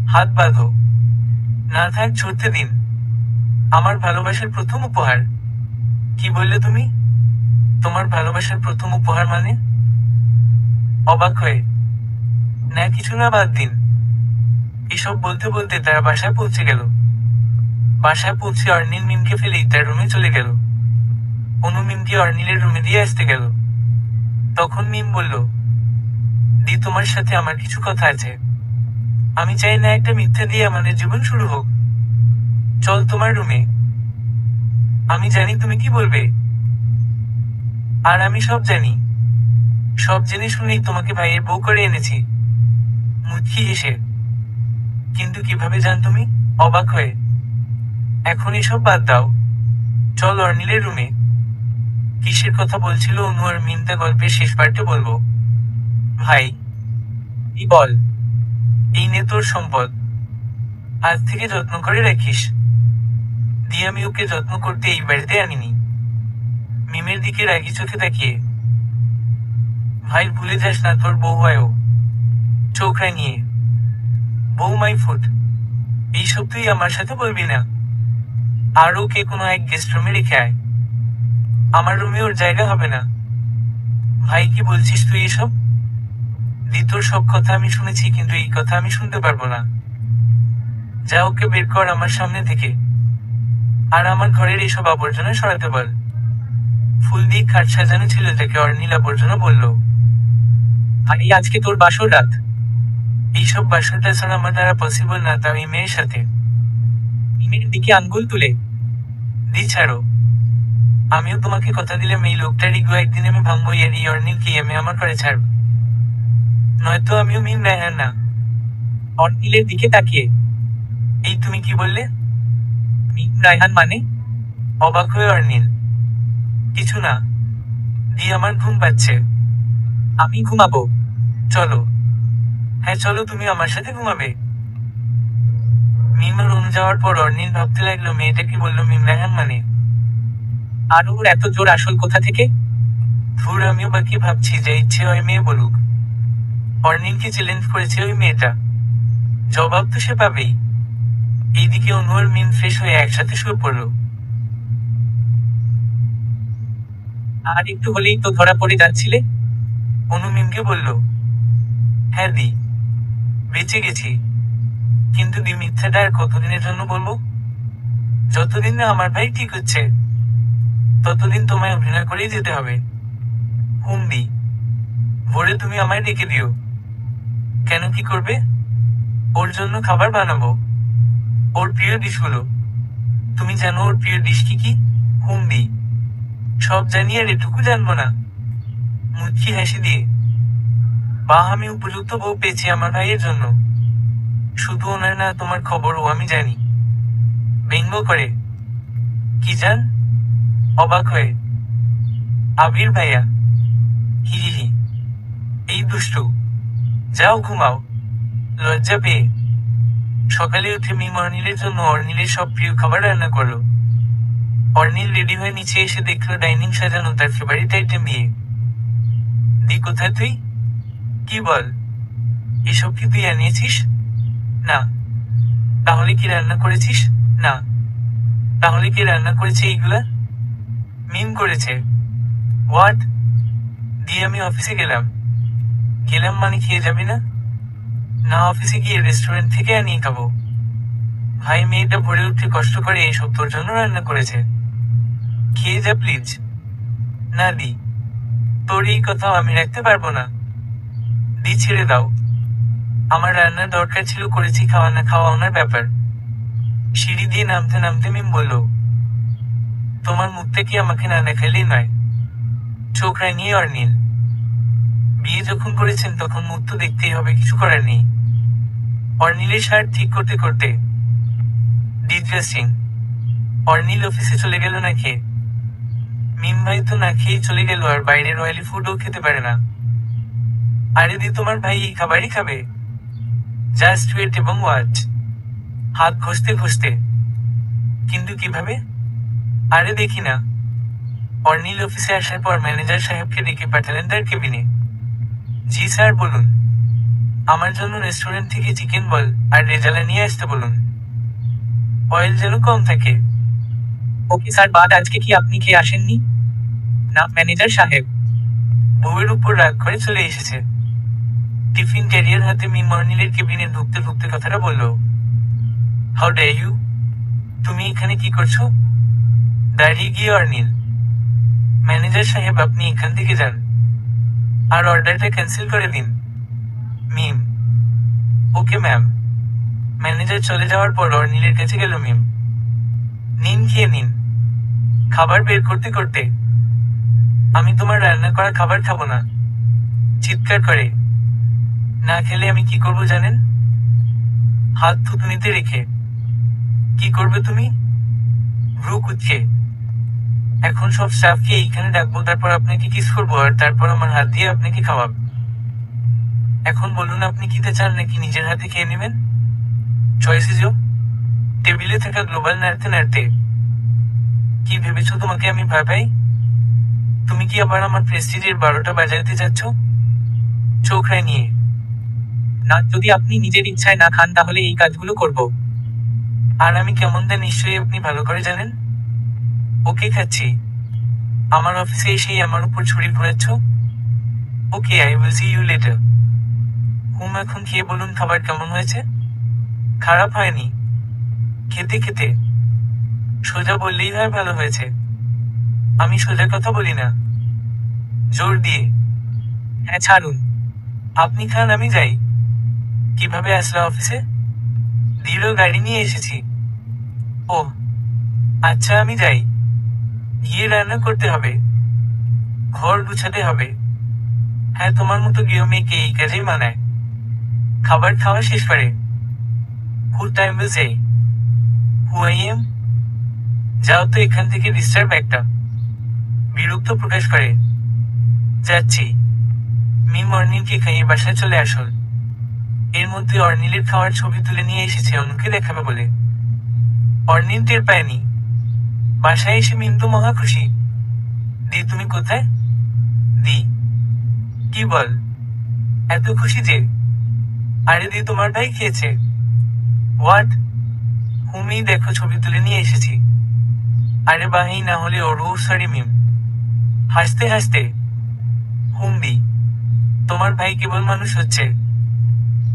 Speaker 1: হাত বাঁধো। না থাক, ছুটতে দিন। আমার ভালোবাসার প্রথম উপহার। কি বললে তুমি? তোমার ভালোবাসার প্রথম উপহার মানে? অবাক হয়ে। না কিছু না, বাদ দিন। এসব বলতে বলতে তারা বাসায় পৌঁছে গেল। বাসায় পৌঁছে অর্নিল মিমকে ফেলেই তার রুমে চলে গেল। অনু মিমকে অর্নিলের রুমে দিয়ে আসতে গেল। তখন মিম বলল, দি তোমার সাথে আমার কিছু কথা আছে। আমি চাই না একটা মিথ্যা দিয়ে আমাদের জীবন শুরু হোক। চল তোমার রুমে। আমি জানি তুমি কি বলবে, আর আমি সব জানি। সব জেনে শুনেই তোমাকে ভাইয়ের বউ করে এনেছি। মুচকি হেসে। কিন্তু কিভাবে জান তুমি? অবাক হয়ে। এখন এসব বাদ দাও, চল অর্নিলের রুমে। কিসের কথা বলছিল অনু আর মিম তা গল্পের শেষ পার্টে বলবো। ভাই, কি বল? এই নে তোর সম্পদ, আজ থেকে যত্ন করে রাখিস। দিয়ে আমি ওকে যত্ন করতে এই বাড়িতে আনিনি। মিমের দিকে রাগি চোখে তাকিয়ে। ভাই ভুলে যাস না, তোর বউ হয় ও। চোখ রাঙিয়ে। বউ মাই ফুট। এইসব তুই আমার সাথে বলবি না। আর ওকে কোনো এক গেস্ট রুমে রেখে আয়। আমার রুমে ওর জায়গা হবে না। ভাই কি বলছিস তুই এসব? দি তোর সব কথা আমি শুনেছি, কিন্তু এই কথা আমি শুনতে পারবো না। যা ওকে বের কর আমার সামনে থেকে। আর আমার ঘরের এসব আবর্জনা সরাতে বল। ফুল দিয়ে খাট সাজানো ছিল যাকে অর্নিল আবর্জনা বলল। ভাই আজকে তোর বাসর রাত। এইসব বাসরটা ছাড়া আমার দ্বারা পসিবল না, তাও এই মেয়ের সাথে। মিমের দিকে আঙ্গুল তুলে। দি ছাড়ো। আমিও তোমাকে কথা দিলাম এই লোকটার ইগো একদিন আমি ভাঙবো, এর এই অর্নিলকে আমি আমার করে ছাড়ব। নয়তো আমিও মিম রায়হান না। অর্নিলের দিকে তাকিয়ে। এই তুমি কি বললে? মিম রায়হান মানে? অবাক হয়ে অর্নিল। কিছু না দি, আমার ঘুম পাচ্ছে। আমি ঘুমাবো। চলো। হ্যাঁ চলো, তুমি আমার সাথে ঘুমাবে। মিম আর অনু যাওয়ার পর অর্নিল ভাবতে লাগলো মেয়েটা কি বললো মিম রায়হান মানে। আর ওর এত জোর আসল কোথা থেকে? ধুর, আমিও বাকি ভাবছি যে ইচ্ছে হয় মেয়ে বলুক। অর্নিলকে চ্যালেঞ্জ করেছে ওই মেয়েটা, জবাব তো সে পাবেই। এইদিকে অনু আর মিম ফ্রেশ হয়ে একসাথে শুয়ে পড়লো। আর একটু হলেই তো ধরা পড়ে যাচ্ছিলে, অনু মিমকে বলল। হ্যাঁ দি, বেঁচে গেছি। কিন্তু দি, মিথ্যাটা আর কতদিনের জন্য বলবো? যতদিন না আমার ভাই ঠিক হচ্ছে ততদিন তোমায় অভিনয় করেই যেতে হবে। হুমদি, ভোরে তুমি আমায় ডেকে দিও। কেন, কি করবে? ওর জন্য খাবার বানাবো, ওর প্রিয় ডিশগুলো। তুমি জানো ওর প্রিয় ডিশ কি কি? হুমদি, সব জানি আর এটুকু জানবো না। মুচকি হাসি দিয়ে, বাহ, আমি উপযুক্ত বউ পেয়েছি আমার ভাইয়ের জন্য। শুধু ওনার না, তোমার খবরও আমি জানি। ব্যঙ্গ করে, কি জান? অবাক হয়ে, আবির ভাইয়া। হি হি হি, এই দুষ্টু, যাও ঘুমাও। লজ্জা পেয়ে সকালে উঠে মিম অর্নিলের জন্য অর্নিলের সব প্রিয় খাবার রান্না করলো। অর্নিল রেডি হয়ে নিচে এসে দেখলো ডাইনিং সাজানো তার ফেভারিট আইটেম দিয়ে। দি, কোথায় তুই? কি বল, এসব কি তুই আনিয়েছিস? না। তাহলে কি রান্না করেছিস? না। তাহলে কি রান্না করেছে এইগুলা? মিম করেছে। হোয়াট? দিয়ে আমি অফিসে গেলাম। গেলাম মানে খেয়ে যাবি না? না, অফিসে গিয়ে রেস্টুরেন্ট থেকে আনিয়ে খাবো। ভাই, মেয়েটা ভরে উঠে কষ্ট করে এসব তোর জন্য রান্না করেছে। খেয়ে যা প্লিজ। না দি, তোর এই কথাও আমি রাখতে পারবো না। দি, ছেড়ে দাও। আমার রান্নার দরকার ছিল, করেছি, খাওয়া না খাওয়া ওনার ব্যাপার। সিঁড়ি দিয়ে নামতে নামতে মিম বলল, তোমার মুখটা কি আমাকে না দেখাইলেই নয়। চোখ রাঙিয়ে অর্নিল, বিয়ে যখন করেছেন তখন মুখ তো দেখতেই হবে, কিছু করার নেই। অর্নিলের শার্ট ঠিক করতে করতে, ডিড্রেসিং। অর্নিল অফিসে চলে গেল না খেয়ে। মিম ভাই তো না খেয়েই চলে গেল, আর বাইরের অয়েলি ফুডও খেতে পারে না। আরে দি, তোমার ভাই এই খাবারই খাবে। জাস্ট ওয়েট এবং ওয়াচ। হাত ঘষতে ঘষতে, কিন্তু কিভাবে? আরে দেখি না। অর্নিল অফিসে আসার পর ম্যানেজার সাহেবকে ডেকে পাঠালেন তার কেবিনে। জি স্যার, বলুন। আমার জন্য রেস্টুরেন্ট থেকে চিকেন বল আর রেজালা নিয়ে আসতে বলুন। অয়েল যেন কম থাকে। ওকে স্যার, বাট আজকে কি আপনি খেয়ে আসেননি? না ম্যানেজার সাহেব। বউয়ের উপর রাগ করে চলে এসেছে। টিফিন ক্যারিয়ার হাতে মিম অর্নিলের কেবিনে ঢুকতে ঢুকতে কথাটা বলল, হাউ ডে ইউ? তুমি এখানে কি করছো? দাঁড়িয়ে গিয়ে অর্নিল, ম্যানেজার সাহেব, আপনি এখান থেকে যান আর অর্ডারটা ক্যান্সেল করে দিন। মিম, ওকে ম্যাম। ম্যানেজার চলে যাওয়ার পর অর্নিলের কাছে গেল মিম। নিন, খেয়ে নিন। খাবার বের করতে করতে, আমি তোমার রান্না করা খাবার খাবো না, চিৎকার করে। না খেলে আমি কি করব জানেন? হাত থুতনিতে রেখে। কি করবে তুমি? ভ্রু কুচকে। এখন সব স্টাফকে এইখানে ডাকবো, তারপর আপনাকে কিস করবো, আর তারপর আমার হাত দিয়ে আপনাকে খাওয়াবো। এখন বলুন, আপনি খেতে চান নাকি নিজের হাতে খেয়ে নেবেন? Choice is your. টেবিলে থাকা গ্লোবাল নাড়তে নাড়তে, কি ভেবেছো তোমাকে আমি ভয় পাই? তুমি কি আবার আমার প্রেস্টিজের 12টা বাজাতে যাচ্ছ? চোখ রাঙিয়ে, না, যদি আপনি নিজের ইচ্ছায় না খান তাহলে এই কাজগুলো করব। আর আমি কেমন তা নিশ্চয়ই আপনি ভালো করে জানেন। ওকে, খাচ্ছি। আমার অফিসে এসেই আমার উপর ছুরি ঘোরাচ্ছ? Okay, I will see you later. হুম, এখন খেয়ে বলুন খাবার কেমন হয়েছে? খারাপ হয়নি। খেতে খেতে, সোজা বললেই হয় ভালো হয়েছে। আমি সোজা কথা বলি না, জোর দিয়ে। হ্যাঁ, ছাড়ুন। আপনি খান, আমি যাই। কিভাবে আসলা অফিসে? দৃঢ় গাড়ি নিয়ে এসেছি। ও আচ্ছা, আমি যাই। গিয়ে রান্না করতে হবে, ঘর গুছাতে হবে। হ্যাঁ, তোমার মতো গৃহমেয়েকে এই কাজেই মানায়। খাবার খাওয়া শেষ করে, who time will say who I am. যাও তো এখান থেকে, ডিস্টার্ব একটা। বিরক্ত প্রকাশ করে, যাচ্ছি। মিম অর্নিলকে খাইয়ে বাসায় চলে আসল। এর মধ্যে অর্নিলের খাওয়ার ছবি তুলে নিয়ে এসেছে অনুকে দেখাবে বলে। অর্নিল টের পায়নি। বাসায় এসে মিম তো মহা খুশি। দি, তুমি কোথায়? দি, কি বল, এত খুশি যে? আরে দি, তোমার ভাই খেয়েছে। হোয়াট? হুমি, দেখো ছবি তুলে নিয়ে এসেছি। আরে বাহি, না হলে ওরও সরি মিম। হাসতে হাসতে, হুম দি, তোমার ভাই কেবল মানুষ হচ্ছে,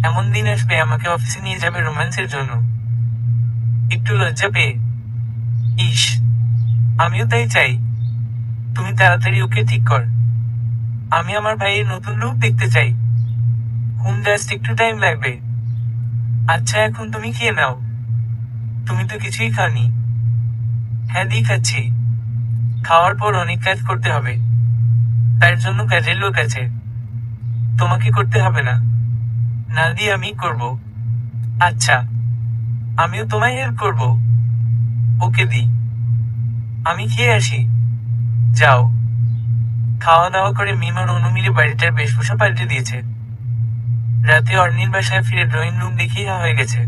Speaker 1: এমন দিন আসবে আমাকে অফিসে নিয়ে যাবে রোম্যান্সের জন্য, একটু লজ্জা পেয়ে। ইস, আমিও তাই চাই। তুমি তাড়াতাড়ি ওকে ঠিক কর। আমি আমার ভাইয়ের নতুন রূপ দেখতে চাই। জাস্ট একটু টাইম লাগবে। আচ্ছা, এখন তুমি খেয়ে নাও। তুমি তো কিছুই খাওনি। হ্যাঁ, খাচ্ছি। খাওয়ার পর অনেক কাজ করতে হবে, তার জন্য কাজের লোক আছে। তোমাকে করতে হবে না, না দিয়ে আমি করব। আচ্ছা, আমিও তোমায় হেল্প করব। ওকে দি। আমি খেয়ে আসি। যাও। খাওয়া দাওয়া করে মিম আর অনু মিলে বাড়িটার বেশভূষা পাল্টে দিয়েছে। রাতে অর্নির বাসায় ফিরে ড্রয়িং রুম দেখেই হয়ে গেছে।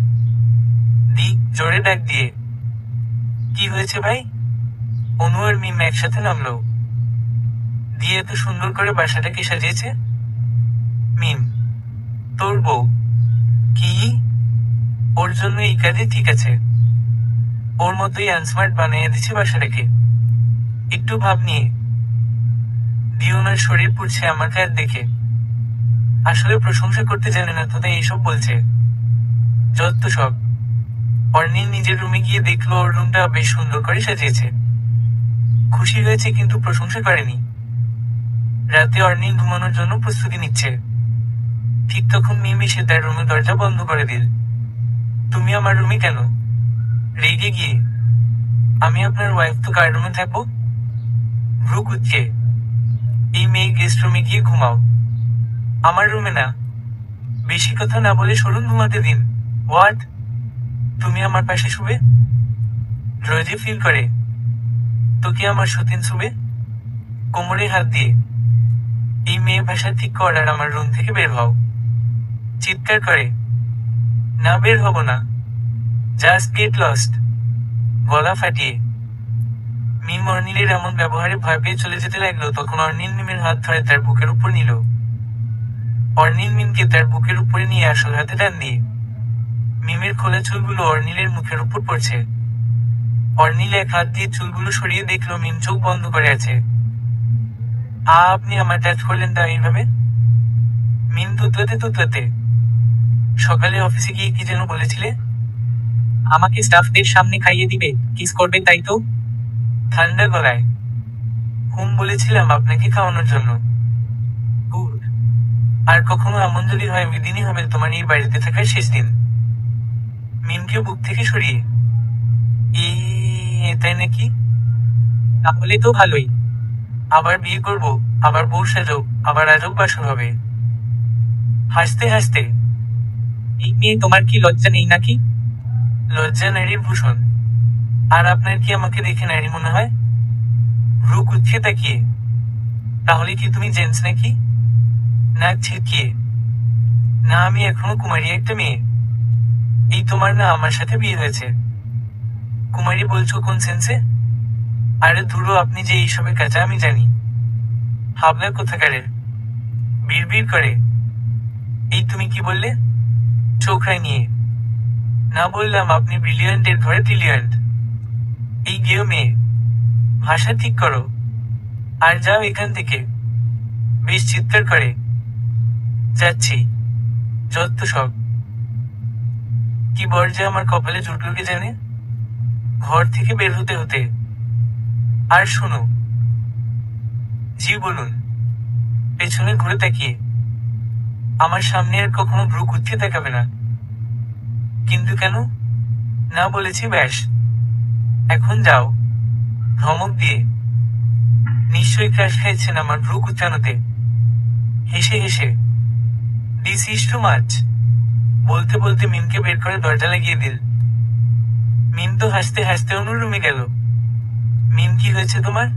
Speaker 1: দি জোরে ডাক দিয়ে, কি হয়েছে ভাই? অনু আর মিম একসাথে নামলো। দিয়ে এত সুন্দর করে বাসাটাকে সাজিয়েছে। মিম, তোর বউ? কি? ওর জন্য এই কাজে ঠিক আছে। ওর মতোই আনস্মার্ট বানিয়ে দিচ্ছে বাসাটাকে। একটু ভাব নিয়ে। দিওনার শরীর পুড়ছে আমার কাজ দেখে। আসলে প্রশংসা করতে জানে না তো তাই এইসব বলছে। যত সব। অর্নির নিজের রুমে গিয়ে দেখলো ওর রুমটা বেশ সুন্দর করে সাজিয়েছে। খুশি হয়েছে কিন্তু প্রশংসা করেনি। রাতে অর্নির ঘুমানোর জন্য প্রস্তুতি নিচ্ছে। ঠিক তখন মিম এসে তার রুমের দরজা বন্ধ করে দিল। তুমি আমার রুমে কেন? রেগে গিয়ে। আমি আপনার ওয়াইফ তো কার রুমে থাকবো? ভ্রু কুঁচকে। এই মেয়ে গেস্ট রুমে গিয়ে ঘুমাও, আমার রুমে না। বেশি কথা না বলে সরুন, ঘুমাতে দিন। হোয়াট? তুমি আমার পাশে শুবে? রোজে ফিল করে তোকে আমার সতীন শুবে কোমরে হাত দিয়ে। এই মেয়ে ভাষা ঠিক কর আর আমার রুম থেকে বের হও। চিৎকার করে, না বের হব না, জাস্ট গেট লস্ট। গলা ফাটিয়ে। মিম অর্নিলের এমন ব্যবহারে ভয় পেয়ে চলে যেতে লাগলো। তখন অর্নিল মিমের হাত ধরে তার বুকের উপর নিল। অর্নিল মিমকে তার বুকের উপরে নিয়ে আসল হাতে টান দিয়ে। মিমের খোলা চুলগুলো অর্নিলের মুখের উপর পড়ছে। অর্নিল এক হাত দিয়ে চুলগুলো সরিয়ে দেখলো মিম চোখ বন্ধ করে আছে। আপনি আমার টাচ করলেন তা এইভাবে? মিম তুতলাতে তুতলাতে। সকালে অফিসে গিয়ে কি যেন বলেছিলে? আমাকে স্টাফদের সামনে খাইয়ে দিবে, কিস করবে, তাই তো? ঠান্ডা গলায়। বলেছিলাম আপনাকে খাওয়ানোর জন্য। গুড। আর কখনো এমন যদি হয় ওই দিনই হবে তোমার এই বাড়িতে থাকার শেষ দিন। মিমকে বুক থেকে সরিয়ে। তাই নাকি? তাহলে তো ভালোই। আবার বিয়ে করব, আবার বউ সাজো, আবার আজব বাসর হবে। হাসতে হাসতে। এই মেয়ে, তোমার কি লজ্জা নেই নাকি? লজ্জা নারীর ভূষণ। আর আপনার কি আমাকে দেখে নারী মনে হয়? ভ্রু কুঁচকে তাকিয়ে। তাহলে কি তুমি জেন্টস নাকি? নাক ছিটকিয়ে। না, আমি এখনো কুমারী একটা মেয়ে। এই তোমার না আমার সাথে বিয়ে হয়েছে। কুমারী বলছো কোন সেন্সে? আরে ধুরো, আপনি যে এইসবের কাজে আমি জানি। হাবলা কোথাকারের। বিড়বিড় করে। এই তুমি কি বললে? চোখরাই নিয়ে। না, বললাম আপনি ব্রিলিয়ান্ট এর ঘরে ব্রিলিয়ান্ট। এই গেও মেয়ে, ভাষা ঠিক করো আর যাও এখান থেকে। বেশ চিৎকার করে। যাচ্ছি। যত সব। কি বর যে আমার কপালে জুটলুকে জানে। ঘর থেকে বের হতে হতে। আর শোনো। জি বলুন। পেছনে ঘুরে তাকিয়ে। আমার সামনে আর কখনো ভ্রু কুঁচকে তাকাবে না। কিন্তু কেন? না বলেছি ব্যাস। এখন যাও। ধমক দিয়ে। নিশ্চয়ই ক্রাশ খাইছেন আমার ভ্রু কুঁচানোতে। হেসে হেসে। This is too much. বলতে বলতে মিমকে বের করে দরজা লাগিয়ে দিল। মিম তো হাসতে হাসতে অনুর রুমে গেল। মিম, কি হয়েছে তোমার?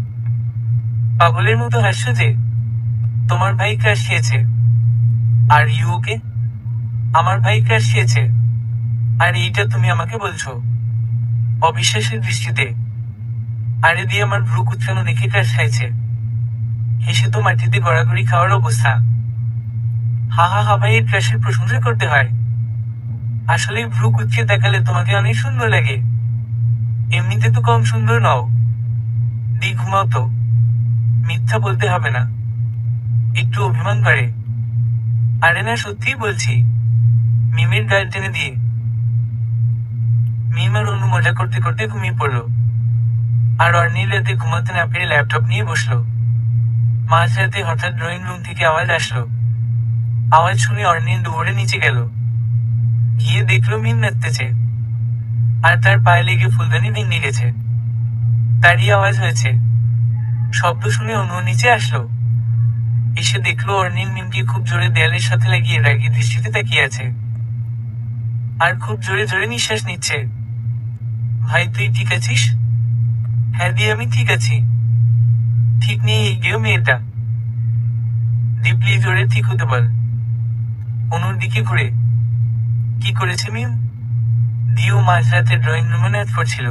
Speaker 1: পাগলের মতো হাসছো যে? তোমার ভাই ক্রাশ খেয়েছে। Are you okay? আমার ভাই ক্রাশ খেয়েছে। আর এইটা তুমি আমাকে বলছো? অবিশ্বাসের দৃষ্টিতে। আরে দিয়ে আমার ভ্রু কুচকানো দেখে ক্রাশ খাইছে। হেসে তো মাটিতে গড়াগড়ি খাওয়ার অবস্থা। হা হা হা, ভাইয়ের ক্রাশের প্রশংসা করতে হয়। আসলে ভ্রু কুচকে দেখালে তোমাকে অনেক সুন্দর লাগে। এমনিতে তো কম সুন্দর নও। দি ঘুমাও তো। মিথ্যা বলতে হবে না। একটু অভিমান করে। আরে না, সত্যিই বলছি। মিমের গায়ে টেনে দিয়ে মিম আর অনু মজা করতে করতে ঘুমিয়ে পড়লো। আর অর্নিল রাতে ঘুমাতে না পেরে ল্যাপটপ নিয়ে বসলো। মাঝরাতে হঠাৎ ড্রয়িং রুম থেকে আওয়াজ আসলো। আওয়াজ শুনে অর্নিল দৌড়ে নিচে গেল। গিয়ে দেখলো মিম নাচতেছে, আর তার পায়ে লেগে ফুলদানি ভেঙে গেছে। তারই আওয়াজ হয়েছে। শব্দ শুনে অনু নিচে আসলো। এসে দেখলো অর্নিল মিমকে খুব জোরে দেয়ালের সাথে লাগিয়ে রাগী দৃষ্টিতে তাকিয়ে আছে, আর খুব জোরে জোরে নিঃশ্বাস নিচ্ছে। ভাই তুই ঠিক আছিস? হ্যাঁ দি আমি ঠিক আছি। ঠিক নেই এই গেও মেয়েটা। দীপ্লি জোরে ঠিক হতে বল। অনুর দিকে ঘুরে, কি করেছে মিম? দিও মাঝরাতে ড্রয়িং রুমে নাচ করছিল।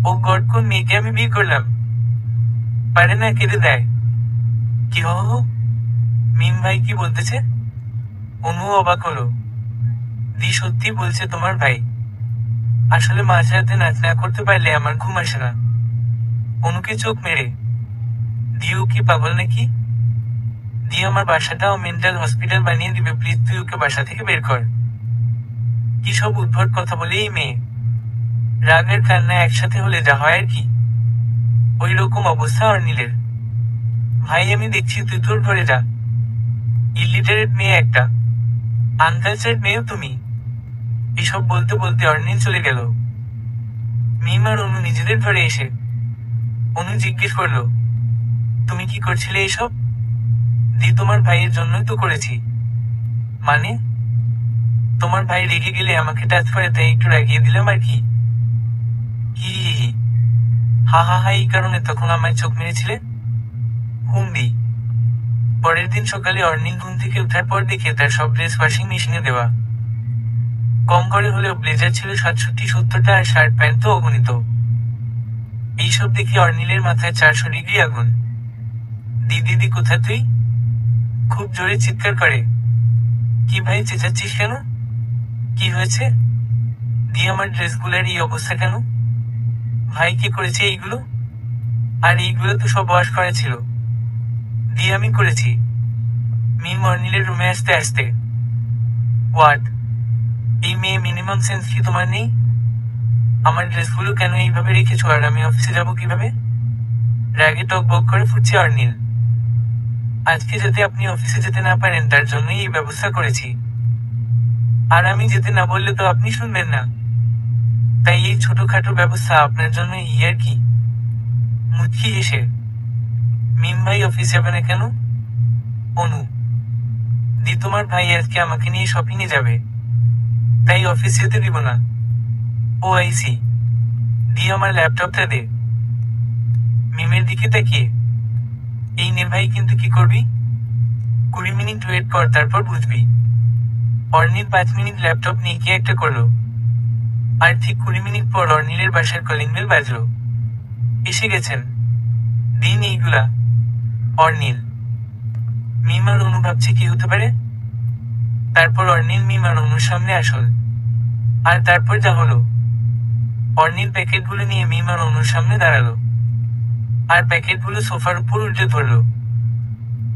Speaker 1: ও গড, কোন মেয়েকে আমি বিয়ে করলাম? পারে না, কেঁদে দেয়। কি হো, মিম ভাই কি বলতেছে? অনু অবাক হলো। দি সত্যি বলছে তোমার ভাই। আসলে মাঝরাতে নাচ না করতে পারলে আমার ঘুম আসে না। অনুকে চোখ মেরে, দিও কি পাগল নাকি? দি আমার বাসাটাও মেন্টাল হসপিটাল বানিয়ে দিবে, প্লিজ তুই ওকে বাসা থেকে বের কর। কি সব উদ্ভট কথা বলে এই মেয়ে। রাগ আর কান্না একসাথে হলে যা হয় আর কি, ওই রকম অবস্থা অর্নিলের। ভাই আমি দেখছি, তুই তোর ঘরে যা। ইলিটারেট মেয়ে একটা, আনকালচার্ড মেয়েও তুমি। এসব বলতে বলতে অর্নিল চলে গেল। মিম আর অনু নিজেদের ঘরে এসে অনু জিজ্ঞেস করলো, তুমি কি করছিলে এসব? দি তোমার ভাইয়ের জন্যই তো করেছি। মানে? তোমার ভাই রেগে গেলে আমাকে টাচ করে, তাই একটু রাগিয়ে দিলাম আর কি। হি হি হি, হা হা হা, এই কারণে তখন আমায় চোখ মেরেছিলে? হুম দি। পরের দিন সকালে অর্নিল ঘুম থেকে ওঠার পর দেখে তার সব ড্রেস ওয়াশিং মেশিনে দেওয়া। কম করে হলেও ব্লেজার ছিল ৬৭-৭০টা, আর শার্ট প্যান্ট তো অগণিত। এইসব দেখে অর্নিলের মাথায় ৪০০ ডিগ্রি আগুন। দিদি কোথা তুই? খুব জোরে চিৎকার করে। কি ভাই চেঁচাচ্ছিস কেন? কি হয়েছে? দি আমার ড্রেসগুলোর এই অবস্থা কেন? ভাই কি করেছে এইগুলো? আর এইগুলো তো সব ওয়াশ করা ছিল। দি আমি করেছি। মিম অর্নিলের রুমে আসতে আসতে, হোয়াট? এই মেয়ে মিনিমাম সেন্স কি তোমার নেই? আমার ড্রেসগুলো কেন এইভাবে রেখেছো, আর আমি অফিসে যাব কিভাবে? রাগে টক বক করে ফুটছে অর্নিল। আজকে যাতে আপনি অফিসে যেতে না পারেন তার জন্যই এই ব্যবস্থা করেছি। আর আমি যেতে না বললে তো আপনি শুনবেন না, তাই এই ছোটখাটো ব্যবস্থা আপনার জন্য আর কি। মুচকি হেসে, মিম ভাই অফিস যাবে না কেন? অনু, দি তোমার ভাই আজকে আমাকে নিয়ে শপিং এ যাবে, তাই অফিস যেতে দিব না। ও আইসি। দি আমার ল্যাপটপটা দে। মিমের দিকে তাকিয়ে, এই নে ভাই, কিন্তু কি করবি? ২০ মিনিট ওয়েট কর, তারপর বুঝবি। অর্নিল ৫ মিনিট ল্যাপটপ নিয়ে কি একটা করলো, আর ঠিক ২০ মিনিট পর অর্নিলের বাসার কলিং বেল বাজলো। এসে গেছেন। দিন এইগুলা। অর্নিল। মিম আর অনু ভাবছে কি হতে পারে। তারপর অর্নিল মিম আর অনুর সামনে আসল। আর তারপর যা হলো, অর্নিল প্যাকেটগুলো নিয়ে মিম আর অনুর সামনে দাঁড়ালো, আর প্যাকেটগুলো সোফার উপর উল্টে ধরলো।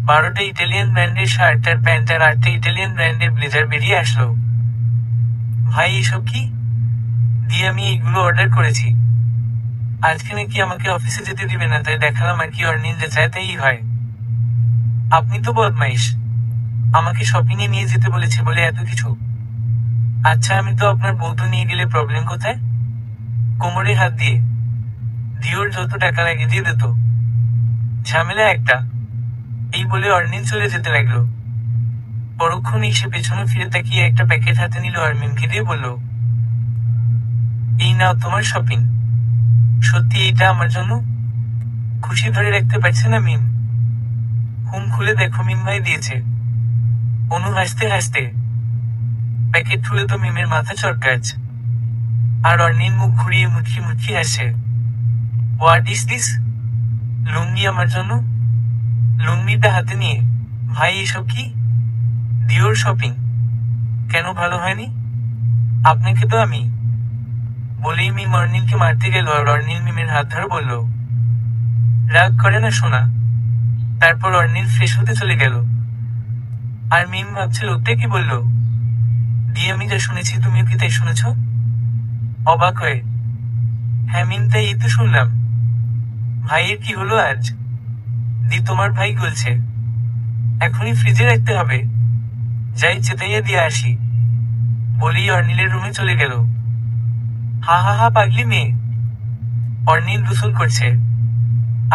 Speaker 1: ১২টা ইটালিয়ান ব্র্যান্ডের শার্ট আর প্যান্ট আর ৮টা ইটালিয়ান ব্র্যান্ডের ব্লেজার বেরিয়ে আসলো। ভাই এসব কি? দিয়ে আমি এইগুলো অর্ডার করেছি। আজকে নাকি আমাকে অফিসে যেতে দিবে না, তাই দেখালাম আর কি। অর্নিল যা চায় তাই হয়। আপনি তো বদমাইশ। আমাকে শপিং এ নিয়ে যেতে বলেছে বলে এত কিছু। আচ্ছা আমি তো আপনার বউতো নিয়ে গেলে প্রবলেম কোথায়? কোমরে হাত দিয়ে, দিওর যত টাকা লাগে দিয়ে দিত। ঝামেলা একটা। এই বলে অর্নিল চলে যেতে লাগলো। পরক্ষণেই সে পেছনে ফিরে তাকিয়ে একটা প্যাকেট হাতে নিল আর মিমকে দিয়ে বলল, এই নাও তোমার শপিং। সত্যি এইটা আমার জন্য? খুশি ধরে রাখতে পারছে না মিম। হুম, খুলে দেখো, মিম ভাই দিয়েছে। অনু হাসতে হাসতে, প্যাকেট খুলে তো মিমের মাথা চটকাচ। আর অর্নিল মুখ ঘুরিয়ে মুচকি মুচকি হাসে। What is this? লুঙ্গি আমার জন্য? লুঙ্গিটা হাতে নিয়ে, ভাই এসব কি? দিওর শপিং। কেন ভালো হয়নি? আপনাকে তো আমি। বলেই মিম অর্নিলকে মারতে গেল, আর অর্নিল মিমের হাত ধরে বলল, রাগ করে না সোনা। তারপর অর্নিল ফ্রেশ হতে চলে গেল। আর মিম ভাবছে লোকটা কি বলল। দিয়ে আমি যা শুনেছি তুমিও কি তাই শুনেছ? অবাক হয়ে, হ্যাঁ মিম, তাই তো শুনলাম। ভাইয়ের কি হলো আজ? দি তোমার ভাই বলছে এখনই ফ্রিজে রাখতে হবে, যাই চেতাইয়া দিয়ে আসি। বলেই অর্নিলের রুমে চলে গেল। হা হা হা, পাগলি মেয়ে। অর্নিল গোসল করছে,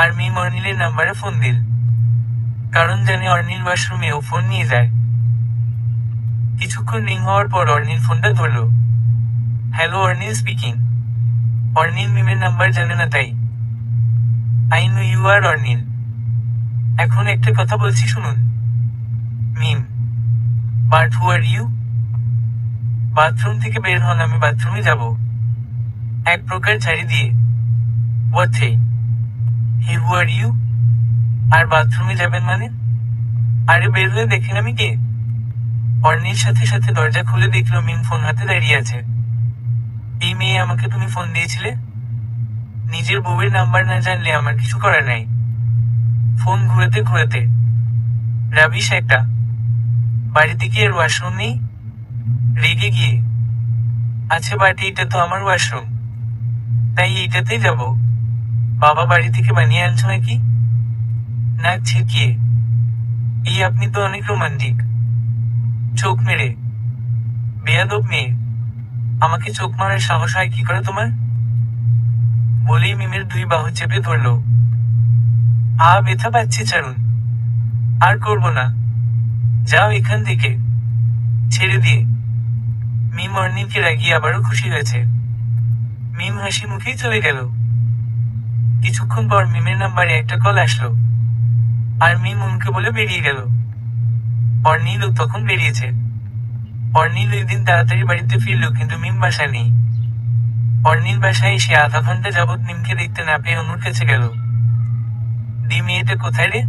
Speaker 1: আর মিম অর্নিলের নাম্বারে ফোন দিল, কারণ জানে অর্নিল ওয়াশরুমে ও ফোন নিয়ে যায়। কিছুক্ষণ রিং হওয়ার পর অর্নিল ফোনটা ধরল। Hello, Arnil speaking. অর্নিল মিমের নাম্বার জানে না তাই। I know you are Arnil. এখন একটা কথা বলছি শুনুন। Mim, but who are you? Bathroom থেকে বের হন, আমি বাথরুমে যাব। এক প্রকার ঝাড়ি দিয়ে। What hey, who are you? আর বাথরুমে যাবেন মানে? আরে বের হয়ে দেখেন আমি কে। অর্নির সাথে সাথে দরজা খুলে দেখলো মিম ফোন হাতে দাঁড়িয়ে আছে। এই মেয়ে আমাকে তুমি ফোন দিয়েছিলে? নিজের বউয়ের নাম্বার না জানলে আমার কিছু করার নাই। ফোন ঘুরাতে ঘুরাতে, রাবিশ একটা। বাড়িতে কি আর ওয়াশরুম নেই? রেগে গিয়ে, আচ্ছা বাট এইটা তো আমার ওয়াশরুম, তাই এইটাতেই যাব। বাবা বাড়ি থেকে বানিয়ে আনছো নাকি? নাক ছিটকিয়ে, এই আপনি তো অনেক রোমান্টিক। চোখ মেরে, বেয়াদব মেয়ে, আমাকে চোখ মারার সাহস হয় কি করে তোমার? বলেই মিমের দুই বাহু চেপে ধরল। ব্যথা পাচ্ছি, ছাড়ুন। আর করব না, যাও এখান থেকে। ছেড়ে দিয়ে। মিম অর্নিলকে রাগিয়ে আবারও খুশি হয়েছে। মিম হাসি মুখেই চলে গেল। কিছুক্ষণ পর মিমের নাম্বারে একটা কল আসলো, আর মিম উনকে বলে বেরিয়ে গেল। অর্নিলও তখন বেরিয়েছে। অর্নিল ওই দিন তাড়াতাড়ি বাড়িতে ফিরল, কিন্তু মিম বাসায় নেই। অর্নিল বাসায় এসে আধা ঘন্টা যাবৎ মিমকে দেখতে না পেয়ে অনুর কাছে গেল। দি মেয়েটা কোথায় রে?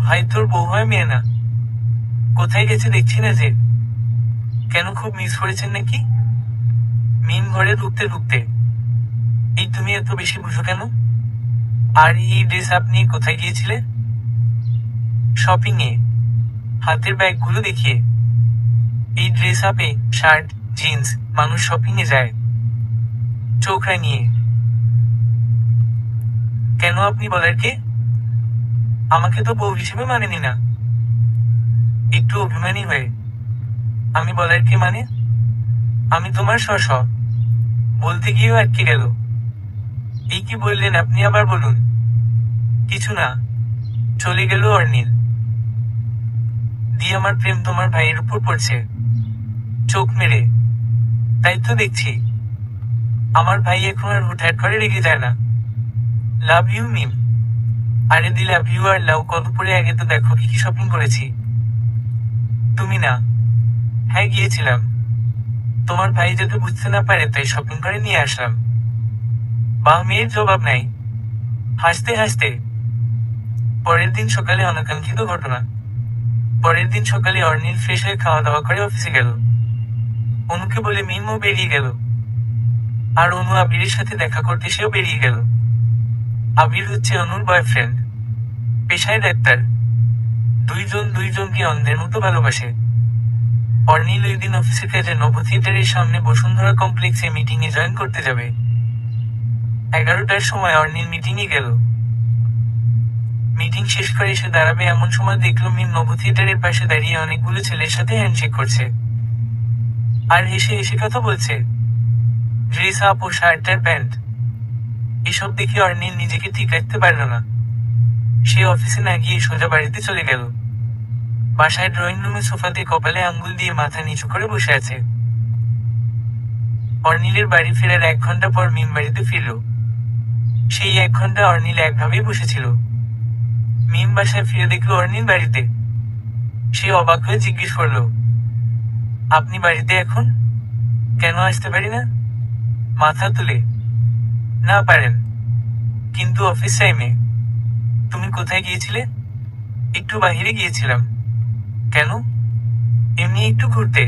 Speaker 1: ভাই তোর বউ হয় মেয়ে না। কোথায় গেছে দেখছি না যে। কেন, খুব মিস করেছেন নাকি? মিম ঘরে ঢুকতে ঢুকতে, এই তুমি এত বেশি বুঝো কেন? আর এই ড্রেস আপনি কোথায় গিয়েছিলে? শপিং এ। হাতের ব্যাগগুলো দেখিয়ে। এই ড্রেস আপে শার্ট জিন্স মানুষ শপিং এ যায়? চোখ রাঙিয়ে, কেন আপনি বলার কে? আমাকে তো বউ হিসেবে মানেনি না। একটু অভিমানী হয়ে, আমি বলার কে মানে? আমি তোমার শ বলতে গিয়েও আটকে গেল। এই কি বললেন আপনি, আবার বলুন। কিছু না, চলে গেল অর্নিল। দিয়ে আমার প্রেম তোমার ভাইয়ের উপর পড়ছে। চোখ মেরে, তাই তো দেখছি। আমার ভাই এখন আর হুটহাট করে রেগে যায় না। লাভ ইউ মিম। আরে দি লাভ ইউ আর লাভ কত পরে, আগে তো দেখো কি কি শপিং করেছি। তুমি না? হ্যাঁ গিয়েছিলাম। তোমার ভাই যাতে বুঝতে না পারে তাই শপিং করে নিয়ে আসলাম। বাহ, মেয়ের জবাব নাই। হাসতে হাসতে। পরের দিন সকালে অনাকাঙ্ক্ষিত ঘটনা। পরের দিন সকালে অর্নিল ফ্রেশ হয়ে খাওয়া দাওয়া করে অফিসে গেল। অনুকে বলে মিমও বেরিয়ে গেল। আর অনু আবিরের সাথে দেখা করতে সেও বেরিয়ে গেল। আবির হচ্ছে অনুর বয়ফ্রেন্ড, পেশায় ডাক্তার। দুইজন দুইজনকে অন্ধের মতো ভালোবাসে। অর্নিল ওই দিন অফিসের কাজে নব থিয়েটারের সামনে বসুন্ধরা কমপ্লেক্সে মিটিং এ জয়েন করতে যাবে। 11টার সময় অর্নিল মিটিং এ গেল। মিটিং শেষ করে এসে দাঁড়াবে এমন সময় দেখলো মিম নব থিয়েটারের পাশে দাঁড়িয়ে অনেকগুলো ছেলের সাথে হ্যান্ডশেক করছে, আর হেসে হেসে কথা বলছে। ড্রেস আপ ও শার্ট আর প্যান্ট, এসব দেখে অর্নিল নিজেকে ঠিক রাখতে পারল না। সে অফিসে না গিয়ে সোজা বাড়িতে চলে গেল। বাসায় ড্রয়িং রুমে সোফাতে কপালে আঙ্গুল দিয়ে মাথা নিচু করে বসে আছে। অর্নিলের বাড়ি ফেরার 1 ঘন্টা পর মিম বাড়িতে ফিরল। সেই 1 ঘন্টা অর্নিল একভাবেই বসেছিল। মিম বাসায় ফিরে দেখলো অর্নিল বাড়িতে। সে অবাক হয়ে জিজ্ঞেস করলো, আপনি বাড়িতে এখন? কেন আসতে পারি না? মাথা তুলে, না পারেন, কিন্তু অফিস টাইমে। তুমি কোথায় গিয়েছিলে? একটু বাহিরে গিয়েছিলাম। কেন? এমনি একটু ঘুরতে।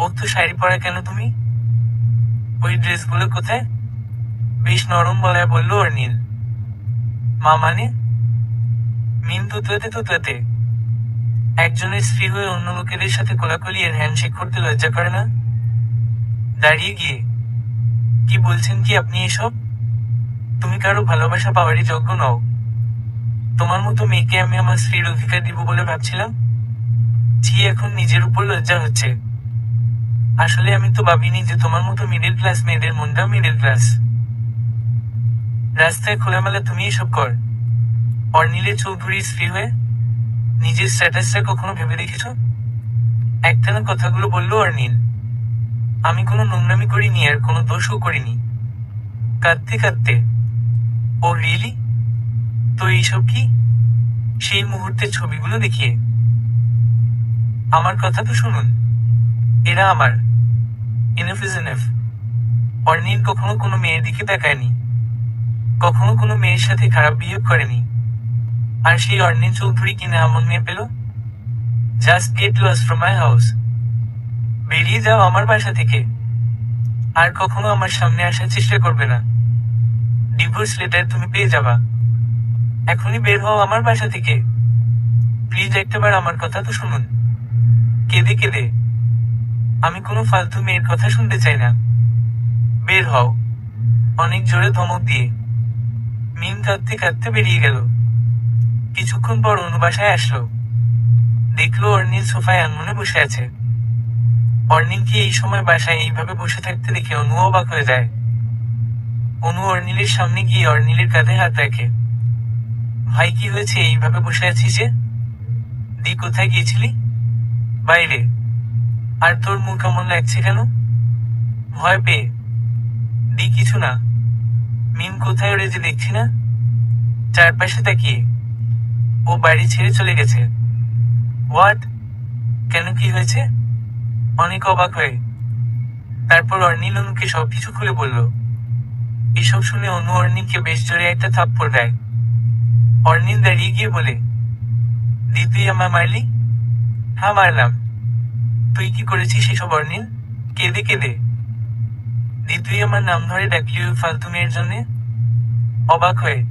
Speaker 1: ও তো শাড়ি পরা, কেন তুমি? ওই ড্রেসগুলো কোথায়? বেশ নরম গলায় বলল অর্নিল। মা মানে? মিম তুতলাতে তুতলাতে, একজনের স্ত্রী হয়ে অন্য লোকেদের সাথে কোলাকুলি এর হ্যান্ডশেক করতে লজ্জা করে না? দাঁড়িয়ে গিয়ে কি বলছেন কি আপনি এসব? তুমি কারো ভালোবাসা পাওয়ারই যোগ্য নও। তোমার মতো মেয়েকে আমি আমার স্ত্রীর অধিকার দিব বলে ভাবছিলাম। ছি, এখন নিজের উপর লজ্জা হচ্ছে। আসলে আমি তো ভাবিনি যে তোমার মতো মিডল ক্লাস মেয়েদের মনটাও মিডল ক্লাস। রাস্তায় খোলামেলা তুমি এসব কর। অর্নিলের চৌধুরীর স্ত্রী হয়ে নিজের স্ট্যাটাসটা কখনো ভেবে দেখেছ? একটানা কথাগুলো বললো অর্নিল। আমি কোনো নোংরামি করিনি আর কোনো দোষও করিনি। কাঁদতে কাঁদতে, ও রিয়েলি? তো এইসব কি? সেই মুহূর্তের ছবিগুলো দেখিয়ে। আমার কথা তো শুনুন, এরা আমার। NF is NF. অর্নিল কখনো কোনো মেয়ের দিকে তাকায়নি, কখনো কোনো মেয়ের সাথে খারাপ বিহেভ করেনি। আর সেই অর্নিল চৌধুরী কিনা এমন মেয়ে পেল? Just get lost from my house. বেরিয়ে যাও আমার বাসা থেকে। আর কখনো আমার সামনে আসার চেষ্টা করবে না। ডিভোর্স লেটার তুমি পেয়ে যাবা। এখনই বের হও আমার বাসা থেকে। প্লিজ একটাবার আমার কথা তো শুনুন। কেঁদে কেঁদে, আমি কোনো ফালতু মেয়ের কথা শুনতে চাই না। বের হও। অনেক জোরে ধমক দিয়ে মিম কাঁদতে কাঁদতে বেরিয়ে গেল। কিছুক্ষণ পর অনু বাসায় আসলো। দেখলো অর্নিল সোফায় আনমনে বসে আছে। অর্নিলকে এই সময় বাসায় এইভাবে বসে থাকতে দেখে অনু অবাক হয়ে যায়। অনু অর্নিলের সামনে গিয়ে অর্নিলের কাঁধে হাত রাখে। ভাই, কি হয়েছে? এইভাবে বসে আছিস যে? দি, কোথায় গিয়েছিলি? বাইরে। আর তোর মুখ কেমন লাগছে কেন? ভয় পেয়ে। দি, কিছু না। মিম কোথায় ওরে যে দেখছি না? চারপাশে তাকিয়ে। ও বাড়ি ছেড়ে চলে গেছে। হোয়াট? কেন, কি হয়েছে? অনেক অবাক হয়ে তারপর অর্নিল অনুকে সবকিছু খুলে বলল। এসব শুনে অনু অর্নিলকে বেশ জোরে একটা থাপ্পড় দেয়। অর্নিল দাঁড়িয়ে গিয়ে বলে, দি, তুই আমায় মারলি? হ্যাঁ, মারলাম। তুই কি করেছিস এসব অর্নিল? কেঁদে কেঁদে। দি, তুই আমার নাম ধরে ডাকলি ওই ফালতু মেয়ের জন্যে? অবাক হয়ে,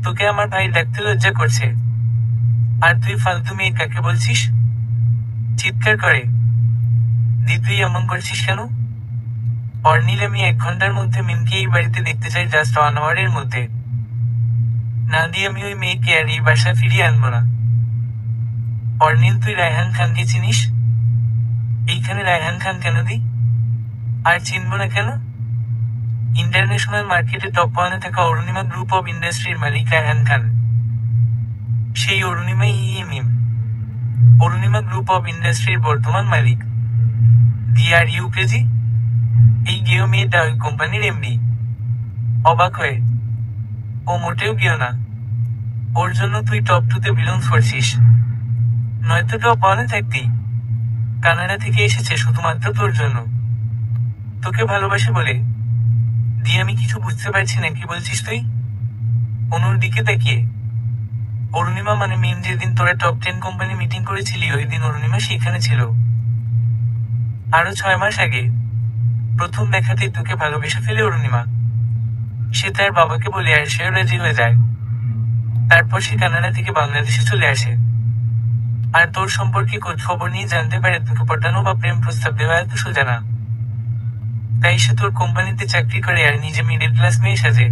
Speaker 1: তোকে আমার ভাই ডাকতে লজ্জা করছে। আর তুই ফালতু মেয়ে কাকে বলছিস? চিৎকার করে। দি, তুই এমন করছিস কেন? অর্নিল, আমি 1 ঘন্টার মধ্যে মিমকে এই বাড়িতে দেখতে চাই, জাস্ট 1 আওয়ারের মধ্যে। না দিয়ে আমি ওই মেয়েকে আর এই বাসায় ফিরিয়ে আনবো না। অর্নিল, তুই রায়হান খানকে চিনিস? এইখানে রায়হান খান কেন দি? আর চিনব না কেন? ইন্টারন্যাশনাল মার্কেটে টপ 1-এ থাকা অরুণিমা গ্রুপ অব ইন্ডাস্ট্রির মালিক রায়হান খান। সেই অরুণিমা মিম। অরুণিমা গ্রুপ অব ইন্ডাস্ট্রির বর্তমান মালিক। দি, আর ইউ ক্রেজি? এই গেও মেয়েটা ওই কোম্পানির এমডি। অবাক হয়ে, ও মোটেও গেও না। ওর জন্য তুই টপ 2-তে বিলংস করছিস। নয়তো টপ 1-এ থাকতি। কানাডা থেকে এসেছে শুধুমাত্র তোর জন্য। তোকে ভালোবাসে বলে। দি, আমি কিছু বুঝতে পারছি না, কি বলছিস তুই? অনুর দিকে তাকিয়ে। অরুণিমা মানে মিম, যেদিন তোরা টপ 10 কোম্পানি মিটিং করেছিলি ওই দিন অরুণিমা সেখানে ছিল। আরো 6 মাস আগে প্রথম দেখাতেই তোকে ভালোবেসে ফেলে অরুণিমা। সে তার বাবাকে বলে আর সেও রাজি হয়ে যায়। তারপর সে কানাডা থেকে বাংলাদেশে চলে আসে। আর তোর সম্পর্কে খোঁজ খবর নিয়ে জানতে পারে তোকে পটানো বা প্রেম প্রস্তাব দেওয়া এত সোজা না। তাই সে তোর কোম্পানিতে চাকরি করে আর নিজে মিডল ক্লাস মেয়ে সাজে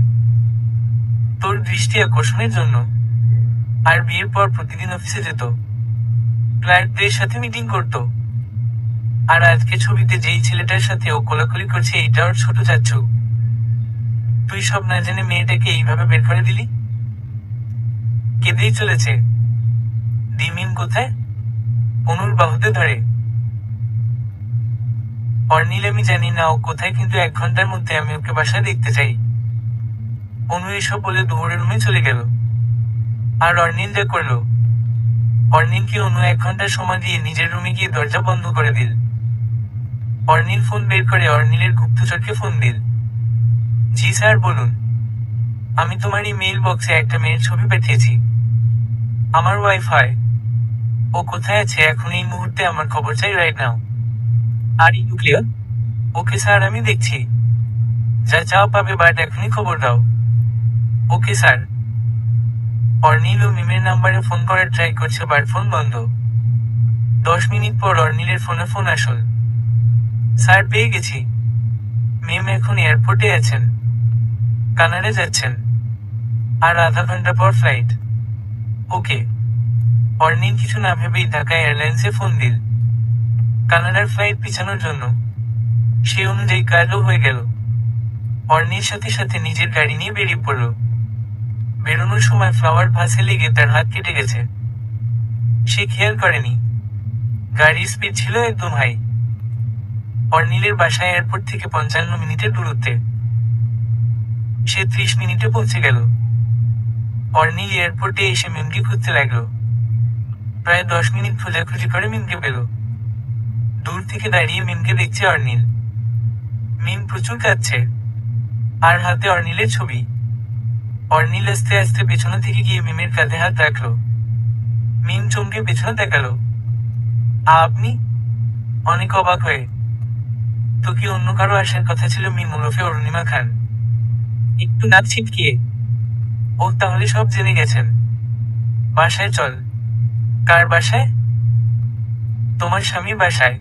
Speaker 1: তোর দৃষ্টি আকর্ষণের জন্য। আর বিয়ের পর প্রতিদিন অফিসে যেত, ক্লায়েন্টদের সাথে মিটিং করত। আর আজকে ছবিতে যেই ছেলেটার সাথে ও কোলাকুলি করছে এইটা ওর ছোট চাচ্ছু। তুই সব না জেনে মেয়েটাকে এইভাবে বের করে দিলি। কেঁদেই চলেছে। দি, মিম কোথায়? অনুর বাহুতে ধরে। অর্নিল, আমি জানি না ও কোথায়, কিন্তু 1 ঘন্টার মধ্যে আমি ওকে বাসায় দেখতে চাই। অনু এসব বলে দৌড়ে রুমে চলে গেল। আর অর্নিল যা করলো। অর্নিলকে অনু 1 ঘন্টার সময় দিয়ে নিজের রুমে গিয়ে দরজা বন্ধ করে দিল। অর্নিল ফোন বের করে অর্নিলের গুপ্তচরকে ফোন দিল। জি স্যার, বলুন। আমি তোমার ইমেইল বক্সে একটা মেয়ের ছবি পাঠিয়েছি। আমার ওয়াইফ হয়। ও কোথায় আছে এখন এই মুহূর্তে? আমার খবর চাই right now. Are you clear? Okay sir, আমি দেখছি। যা চাও পাবে, বাট এখনই খবর দাও। Okay sir. অর্নিল ও মিমের নাম্বারে ফোন করার ট্রাই করছে, বাট ফোন বন্ধ। 10 মিনিট পর অর্নিলের ফোনে ফোন আসল। স্যার, পেয়ে গেছি। মেম এখন এয়ারপোর্টে আছেন, কানাডা যাচ্ছেন, আর আধা ঘন্টা পর ফ্লাইট। ওকে। অর্নিল কিছু না ভেবেই ঢাকা এয়ারলাইন্সে ফোন দিল কানাডার ফ্লাইট পিছানোর জন্য। সে অনুযায়ী কাজও হয়ে গেল। অর্নির সাথে সাথে নিজের গাড়ি নিয়ে বেরিয়ে পড়ল। বেরোনোর সময় ফ্লাওয়ার ভাসে লেগে তার হাত কেটে গেছে। সে খেয়াল করেনি। গাড়ির স্পিড ছিল একদম হাই। অর্নিলের বাসা এয়ারপোর্ট থেকে 55 মিনিটের দূরত্বে। সে 30 মিনিটে পৌঁছে গেল। অর্নিল এয়ারপোর্টে এসে মিমকে খুঁজতে লাগলো। প্রায় 10 মিনিট খোঁজাখুঁজি করে মিমকে পেল। দূর থেকে দাঁড়িয়ে মিমকে দেখছে অর্নিল। মিম প্রচুর কাঁদছে, আর হাতে অর্নিলের ছবি। অর্নিল আস্তে আস্তে পেছনে থেকে গিয়ে মিমের কাঁধে হাত রাখলো। মিম চমকে পেছনে তাকালো। আপনি? অনেক অবাক হয়ে। তো কি অন্য কারো আসার কথা ছিল? মিম ওরফে অরুণিমা খান একটু নাক ছিটকিয়ে। ও তাহলে সব জেনে গেছেন। বাসায় চল। কার বাসায়? তোমার স্বামীর বাসায়।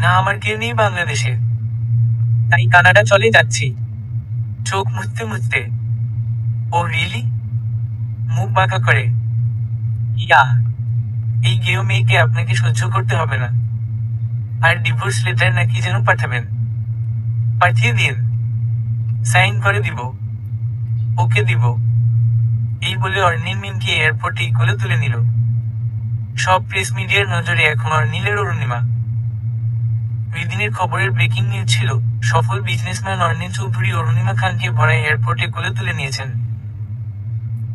Speaker 1: না, আমার কেউ নেই বাংলাদেশে, তাই কানাডা চলে যাচ্ছি। চোখ মুছতে মুছতে। ও রিয়েলি? মুখ বাঁকা করে। ইয়া। এই গেও মেয়েকে আপনাকে সহ্য করতে হবে না। আর ডিভোর্স লেটার নাকি যেন পাঠাবেন। পাঠিয়ে দিন, সাইন করে দিব। ওকে দিব। এই বলে অর্নিল মিমকে এয়ারপোর্টে কোলে তুলে নিল। সব প্রেস মিডিয়ার নজরে এখন অর্নিলের অরুণিমা। ওই দিনের খবরের ব্রেকিং নিউজ ছিল, সফল বিজনেসম্যান অর্নিল চৌধুরী অরুণিমা খানকে ভরা এয়ারপোর্টে কোলে তুলে নিয়েছেন।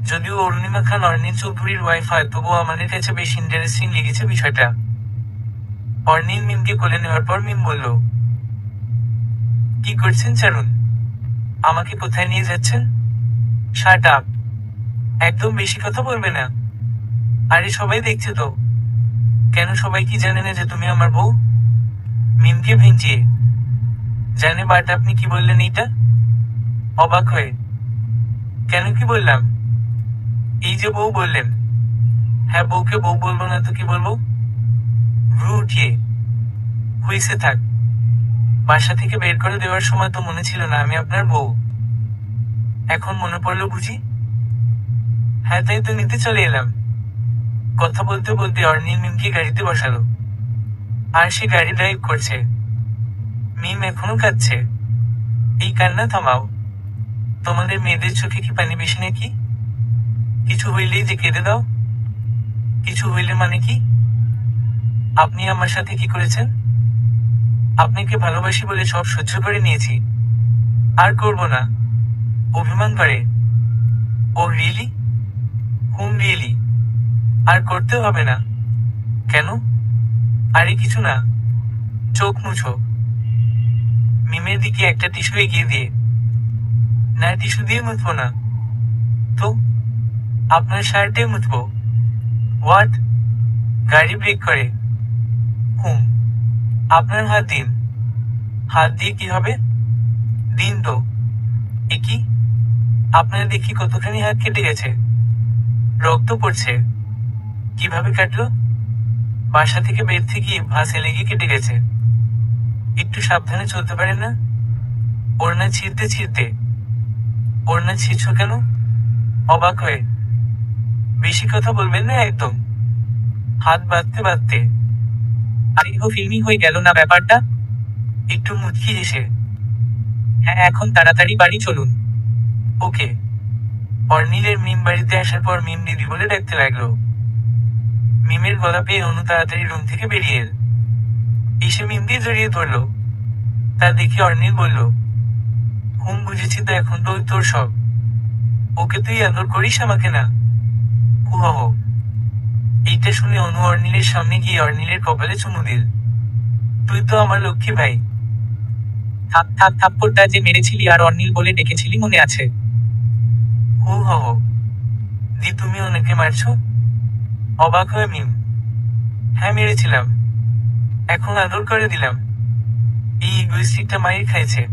Speaker 1: যদিও অরুণিমা খান অর্নিল চৌধুরীর ওয়াইফ হয়, তবুও আমাদের কাছে বেশ ইন্টারেস্টিং লেগেছে বিষয়টা। অর্নিল মিমকে কোলে নেওয়ার পর মিম বলল, কি করছেন চারুন? আমাকে কোথায় নিয়ে যাচ্ছেন? Shut up. একদম বেশি কথা বলবে না। আরে সবাই দেখছে তো। কেন, সবাই কি জানে না যে তুমি আমার বউ? মিমকে ভেঙচিয়ে। জানে, বাট আপনি কি বললেন এইটা? অবাক হয়ে। কেন, কি বললাম? এই যে বউ বললেন। হ্যাঁ, বউকে বউ বলবো না তো কি বলবো? ভ্রু উঠিয়ে। হইছে থাক। বাসা থেকে বের করে দেওয়ার সময় তো মনে ছিল না আমি আপনার বউ। এখন মনে পড়লো বুঝি? হ্যাঁ, তাই তো নিতে চলে এলাম। কথা বলতে বলতে অর্নিল মিমকে গাড়িতে বসালো, আর সে গাড়ি ড্রাইভ করছে। মিম এখনো কাঁদছে। এই কান্না থামাও। তোমাদের মেয়েদের চোখে কি পানি বেশি নাকি? কিছু হইলেই যে কেঁদে দাও। কিছু হইলে মানে কি? আপনি আমার সাথে কি করেছেন? আপনাকে ভালোবাসি বলে সব সহ্য করে নিয়েছি, আর করব না। অভিমান করে। ও রিয়েলি? হুম, রিয়েলি। আর করতে হবে না। কেন? আরে কিছু না। চোখ মুছো। মিমের দিকে একটা টিস্যু এগিয়ে দিয়ে। না, টিস্যু দিয়ে মুছবো না তো। আপনার শার্টে মুছবো। হোয়াট? গাড়ি ব্রেক করে। হুম। আপনার হাত দিন। হাত দিয়ে কি হবে? দিন তো। এ কি? আপনার দেখি কতখানি হাত কেটে গেছে। রক্ত পড়ছে। কিভাবে কাটলো? বাসা থেকে বেরতে গিয়ে ভাসে লেগে কেটে গেছে। একটু সাবধানে চলতে পারেন না? ওড়না ছিঁড়তে ছিঁড়তে। ওড়না ছিঁড়ছ কেন? অবাক হয়ে। বেশি কথা বলবেন না একদম। হাত বাঁধতে বাঁধতে। আরে হো, ফিল্মি হয়ে গেল না ব্যাপারটা? একটু মুচকি হেসে। হ্যাঁ, এখন তাড়াতাড়ি বাড়ি চলুন। ওকে। অর্নিলের মিম বাড়িতে আসার পর মিম দিদি বলে ডাকতে লাগলো। মিমের গলা পেয়ে অনু তাড়াতাড়ি রুম থেকে বেরিয়ে এল। এসে মিমকে জড়িয়ে ধরলো। তা দেখে অর্নিল বলল, হুম, বুঝেছি তো, এখন তো তোর সব। ওকে তুই আদর করিস, আমাকে না? হুহ। এইটা শুনে অনু অর্নিলের সামনে গিয়ে অর্নিলের কপালে চুমু দিল। তুই তো আমার লক্ষ্মী ভাই। থাক থাক, থাপ্পড়টা যে মেরেছিলি আর অর্নিল বলে ডেকেছিলি মনে আছে? হু হ। দি, তুমি ওনাকে মারছো? অবাক হয়ে মিম। হ্যাঁ, মেরেছিলাম। এখন আদর করে দিলাম। এই ইগোইস্টিকটা মাইর খাইছে।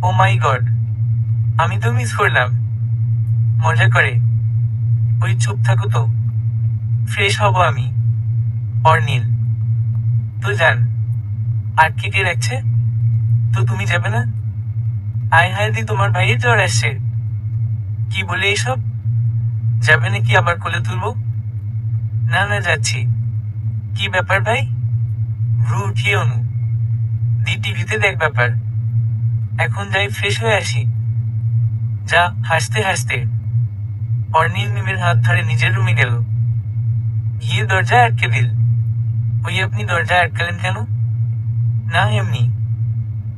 Speaker 1: ও মাই গড, আমি তো মিস করলাম। মজা করে। ওই চুপ থাকো তো, ফ্রেশ হব আমি। অর্নিল, তো যান। আর কে রাখছে? তো তুমি যাবে না? আয় হায় দি, তোমার ভাইয়ের জ্বর আসছে। কি বলে এইসব? যাবে নাকি আবার কোলে তুলবো? না না, যাচ্ছি। কি ব্যাপার ভাই? ভ্রু উঠিয়ে অনু, দি টিভিতে দেখ ব্যাপার। এখন যাই, ফ্রেশ হয়ে আসি। যা। হাসতে হাসতে অর্নিল মিমের হাত ধরে নিজের রুমে গেল। গিয়ে দরজা আটকে দিল। ওই, আপনি দরজা আটকালেন কেন? না এমনি।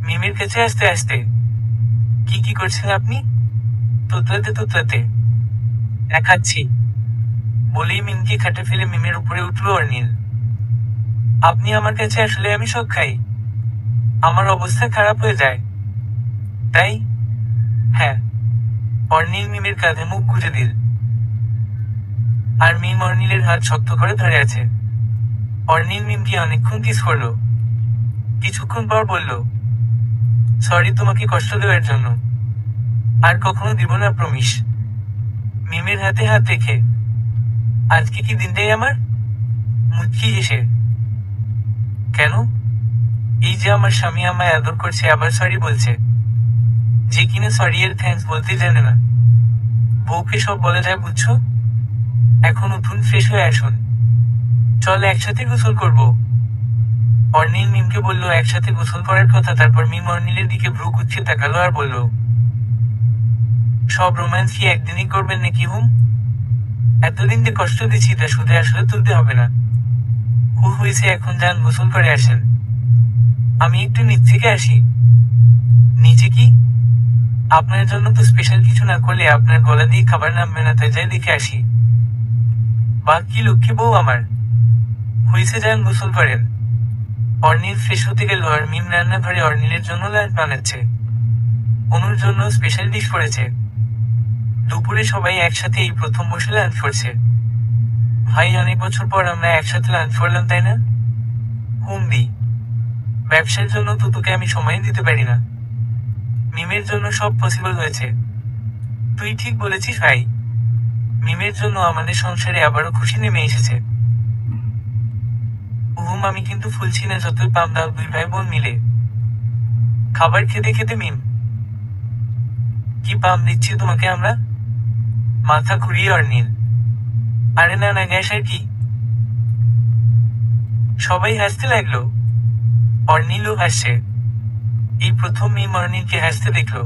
Speaker 1: মিমের কাছে আসতে আসতে। কি করছেন আপনি? তোতলাতে তোতলাতে। দেখাচ্ছি। বলেই মিমকে খাটে ফেলে মিমের উপরে উঠল অর্নিল। আপনি আমার কাছে আসলে আমি সব খাই। আমার অবস্থা খারাপ হয়ে যায়। তাই? হ্যাঁ। অর্নিল মিমের কাঁধে মুখ গুজে দিল। আর মিম অর্নিলের হাত শক্ত করে ধরে আছে। অর্নিল মিমকে অনেকক্ষণ কিস করলো। কিছুক্ষণ পর বলল, সরি তোমাকে কষ্ট দেওয়ার জন্য। আর কখনো দিব না, প্রমিস। মিমের হাতে হাত রেখে। আজকে কি দিনটাই আমার? মুচকি হেসে। কেন? এই যে আমার স্বামী আমায় আদর করছে, আবার সরি বলছে। যে কিনা সরি এর থ্যাঙ্কস বলতে জানে না। বউকে সব বলা যায়, বুঝছো? এখন উঠুন, ফ্রেশ হয়ে আসুন। চল একসাথে গোসল করব। অর্নিল মিমকে বলল একসাথে গোসল করার কথা। তারপর মিম অর্নিলের দিকে ভ্রু কুচ্ছিয়ে তাকালো আর বলল, সব রোম্যান্স কি একদিনই করবেন নাকি হুম? এতদিন যে কষ্ট দিচ্ছি তা শুধু আসলে তুলতে হবে না। হয়েছে, এখন যান গোসল করে আসেন। আমি একটু নিচ থেকে আসি। নিচে কি? আপনার জন্য তো স্পেশাল কিছু না করলে আপনার গলা দিয়ে খাবার নামবে না, তাই যাই দেখে আসি। বা কি লক্ষ্মী বউ আমার। হয়েছে, যান গোসল করেন। অর্নিল ফ্রেশ হতে গেল আর মিম রান্নাঘরে অর্নিলের জন্য লাঞ্চ বানাচ্ছে। অনুর জন্য স্পেশাল ডিশ করেছে। দুপুরে সবাই একসাথে এই প্রথম বসে লাঞ্চ করছে। ভাই, অনেক বছর পর আমরা একসাথে লাঞ্চ করলাম, তাই না? হুমদি, ব্যবসার জন্য তো তোকে আমি সময় দিতে পারি না। মিমের জন্য সব পসিবল হয়েছে। তুই ঠিক বলেছিস ভাই। মিমের জন্য আমাদের সংসারে আবারও খুশি নেমে এসেছে। আমি কিন্তু ফুলছি না, যতই পাম দাও দুই ভাই বোন মিলে। খাবার খেতে খেতে মিম, কি পাম দিচ্ছি তোমাকে আমরা? মাথা ঘুরিয়ে অর্নিল, আরে না না, গ্যাস আর কি। সবাই হাসতে লাগলো। অর্নিলও হাসছে। এই প্রথম মিম অর্নিলকে হাসতে দেখলো।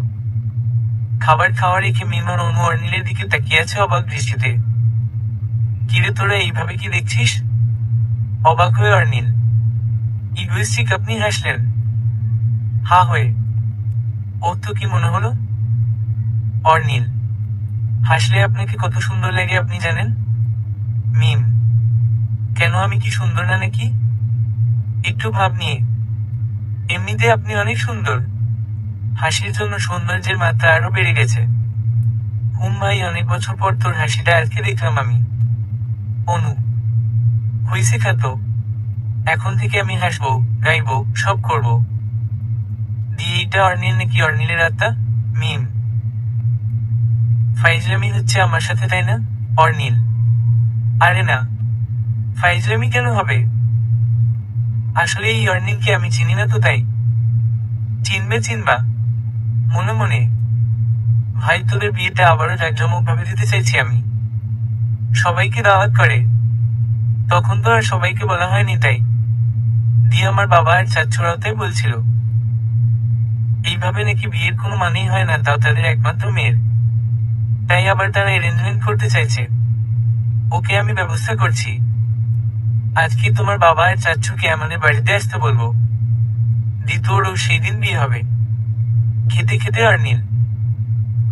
Speaker 1: খাবার খাওয়া রেখে মিম আর অনু অর্নিলের দিকে তাকিয়ে আছে অবাক দৃষ্টিতে। কিরে তোরা এইভাবে কি দেখছিস? অবাক হয়ে অর্নিল, ইগোইস্টিক আপনি হাসলেন। হা হয়ে। ও তো কি মনে হলো? অর্নিল, হাসলে আপনাকে কত সুন্দর লাগে আপনি জানেন? মিম, কেন আমি কি সুন্দর না নাকি? একটু ভাব নিয়ে। এমনিতে আপনি অনেক সুন্দর। হাসির জন্য সৌন্দর্যের মাত্রা আরো বেড়ে গেছে। ভাই, অনেক বছর পর তোর হাসিটা আজকে দেখলাম আমি। অনু, হইছে খাদ্য। এখন থেকে আমি হাসবো, গাইবো, সব করব। দিয়ে এইটা অর্নিল নাকি অর্নিলের আত্মা? মিম, ফাইজলামি হচ্ছে আমার সাথে, তাই না? অর্নিল, আরে না, ফাইজলামি কেন হবে? আসলে এই অর্নিলকে আমি চিনি না তো, তাই। চিনবা মনে মনে। ভাই, তোদের বিয়েটা আবারও জাঁকজমক ভাবে দিতে চাইছি আমি। সবাইকে দাওয়াত করে। তখন তো আর সবাইকে বলা হয়নি, তাই দিয়ে আমার বাবা আর চাচ্চুরাও তাই বলছিল। এইভাবে নাকি বিয়ের কোনো মানেই হয় না, তাও তাদের একমাত্র মেয়ের। তাই আবার তারা অ্যারেঞ্জমেন্ট করতে চাইছে। ওকে আমি ব্যবস্থা করছি। আজকে তোমার বাবা আর চাচ্চুকে আমাদের বাড়িতে আসতে বলবো। তোরও সেই দিন বিয়ে হবে। খেতে খেতে অর্নিল,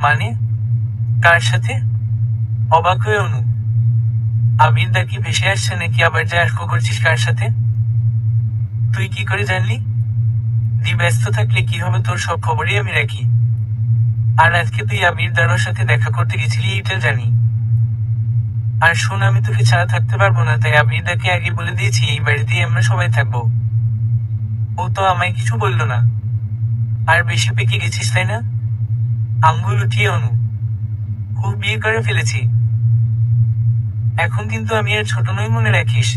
Speaker 1: মানে কার সাথে? অবাক হয়ে অনু, আবির দা কি ভেসে আসছে নাকি আবার যা আশঙ্কা করছিস কার সাথে? তুই কি করে জানলি? ব্যস্ত থাকলে কি হবে, তোর সব খবরই আমি রাখি। আর আজকে তুই আবির দার সাথে দেখা করতে গেছিলি এটা জানি। আর শোন, আমি তোকে ছাড়া থাকতে পারবো না, তাই আবির দাকে আগে বলে দিয়েছি এই বাড়িতেই আমরা সবাই থাকবো। ও তো আমায় কিছু বললো না। আর বেশি পেকে গেছিস, তাই না? আঙ্গুল উঠিয়ে অনু, খুব বিয়ে করে ফেলেছি। এখন কিন্তু আমি আর ছোট নই, মনে রাখিস।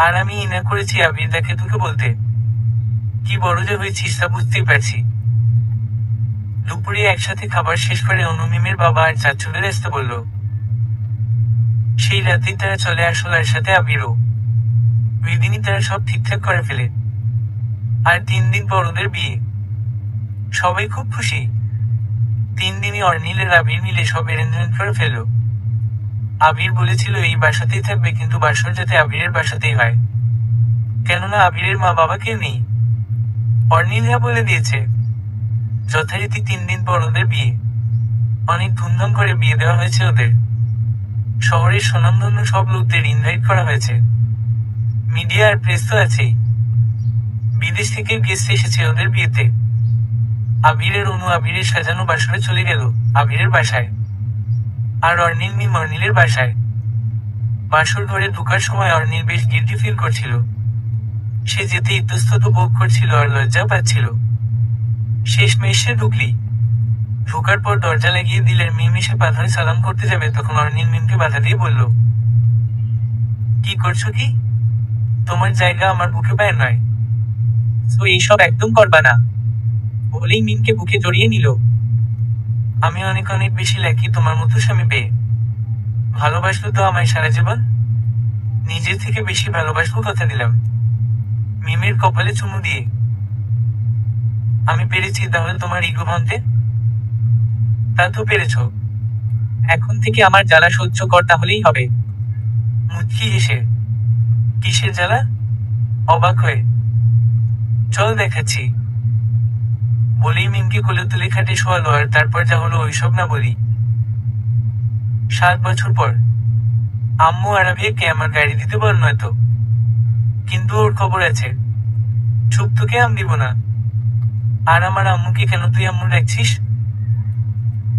Speaker 1: আর আমি ইনা করেছি আবির তাকে তোকে বলতে। কি বড় যে হয়েছিস তা বুঝতেই পারছি। দুপুরে একসাথে খাবার শেষ করে অনু মিমের বাবা আর চাচুদের আসতে বলল। সেই রাতেই তারা চলে আসলো আর সাথে আবিরও। ওই দিনই তারা সব ঠিকঠাক করে ফেলে। আর 3 দিন পর ওদের বিয়ে। সবাই খুব খুশি। 3 দিনই অর্নিল আর আবির মিলে সব অ্যারেঞ্জমেন্ট করে ফেললো। আবির বলেছিল এই বাসাতেই থাকবে, কিন্তু বাসর যাতে আবিরের বাসাতেই হয়, কেননা আবিরের মা বাবা কেউ নেই। অর্নিলরা বলে দিয়েছে। যথারীতি 3 দিন পর ওদের বিয়ে। অনেক ধুমধাম করে বিয়ে দেওয়া হয়েছে ওদের। শহরের স্বনামধন্য সব লোকদের ইনভাইট করা হয়েছে। মিডিয়া আর প্রেস তো আছেই। বিদেশ থেকে গেস্ট এসেছে ওদের বিয়েতে। আবিরের অনু আবিরের সাজানো বাসরে চলে গেল আবিরের বাসায়। আর অর্নিল মিম অর্নিলের বাসায়। বাসর ঘরে ঢোকার সময় অর্নিল বেশ গিল্টি ফিল করছিল। সে যেতে ইতস্তত বোধ করছিল আর লজ্জা পাচ্ছিল। শেষমেশ সে ঢুকলি। ঢোকার পর দরজা লাগিয়ে দিলেন মিম এসে পা ধরে সালাম করতে যাবে, তখন অর্নিল মিমকে বাধা দিয়ে বলল, কি করছো কি? তোমার জায়গা আমার বুকে পায়ের নয়। তো এইসব একদম করবা না, বলেই মিমকে বুকে জড়িয়ে নিল। আমি অনেক অনেক বেশি লাকি তোমার মতো স্বামী পেয়ে। ভালোবাসলো তো আমায় সারা জীবন। নিজের থেকে বেশি ভালোবাসবো কথা দিলাম। মিমের কপালে চুমু দিয়ে। আমি পেরেছি তাহলে তোমার ইগো ভাঙতে? তা তো পেরেছ। এখন থেকে আমার জ্বালা সহ্য কর তাহলেই হবে। মুচকি হেসে। কিসের জ্বালা? অবাক হয়ে। চল দেখাচ্ছি। বলেই মিমকে কোলে তুলে খাটে শোয়ালো, আর তারপর যা হলো ওইসব না বলি। 7 বছর পর। আম্মু আরাবিয়াকে আমার গাড়ি দিতে বল নয়তো। কিন্তু ওর খবর আছে। চুপ, তোকে আম দিব না। আর আমার আম্মুকে কেন তুই আম্মু ডাকছিস?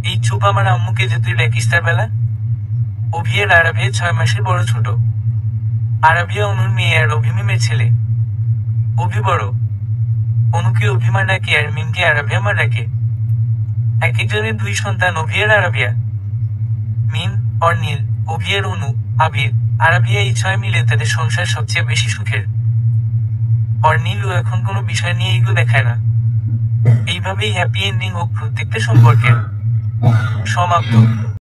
Speaker 1: এই চুপ, আমার আম্মুকে যে তুই ডাকিস তার বেলা। অভিয়ার আরাবিয়া 6 মাসের বড় ছোট। আরাবিয়া অনুর মেয়ে আর অভি মিমের ছেলে। অভি বড়। অনুকে অভিমা ডাকে আর মিমকে আরাবিয়া মা ডাকে। এক একজনের 2 সন্তান অভি আর আরাবিয়া। মিম, অর্নিল, অভি আর অনু, আবির, আরাবিয়া এই 6 মিলে তাদের সংসার সবচেয়ে বেশি সুখের। অর্নিলও এখন কোনো বিষয় নিয়ে ইগো দেখায় না। এইভাবেই হ্যাপি এন্ডিং হোক প্রত্যেকটা সম্পর্কের। সমাপ্ত।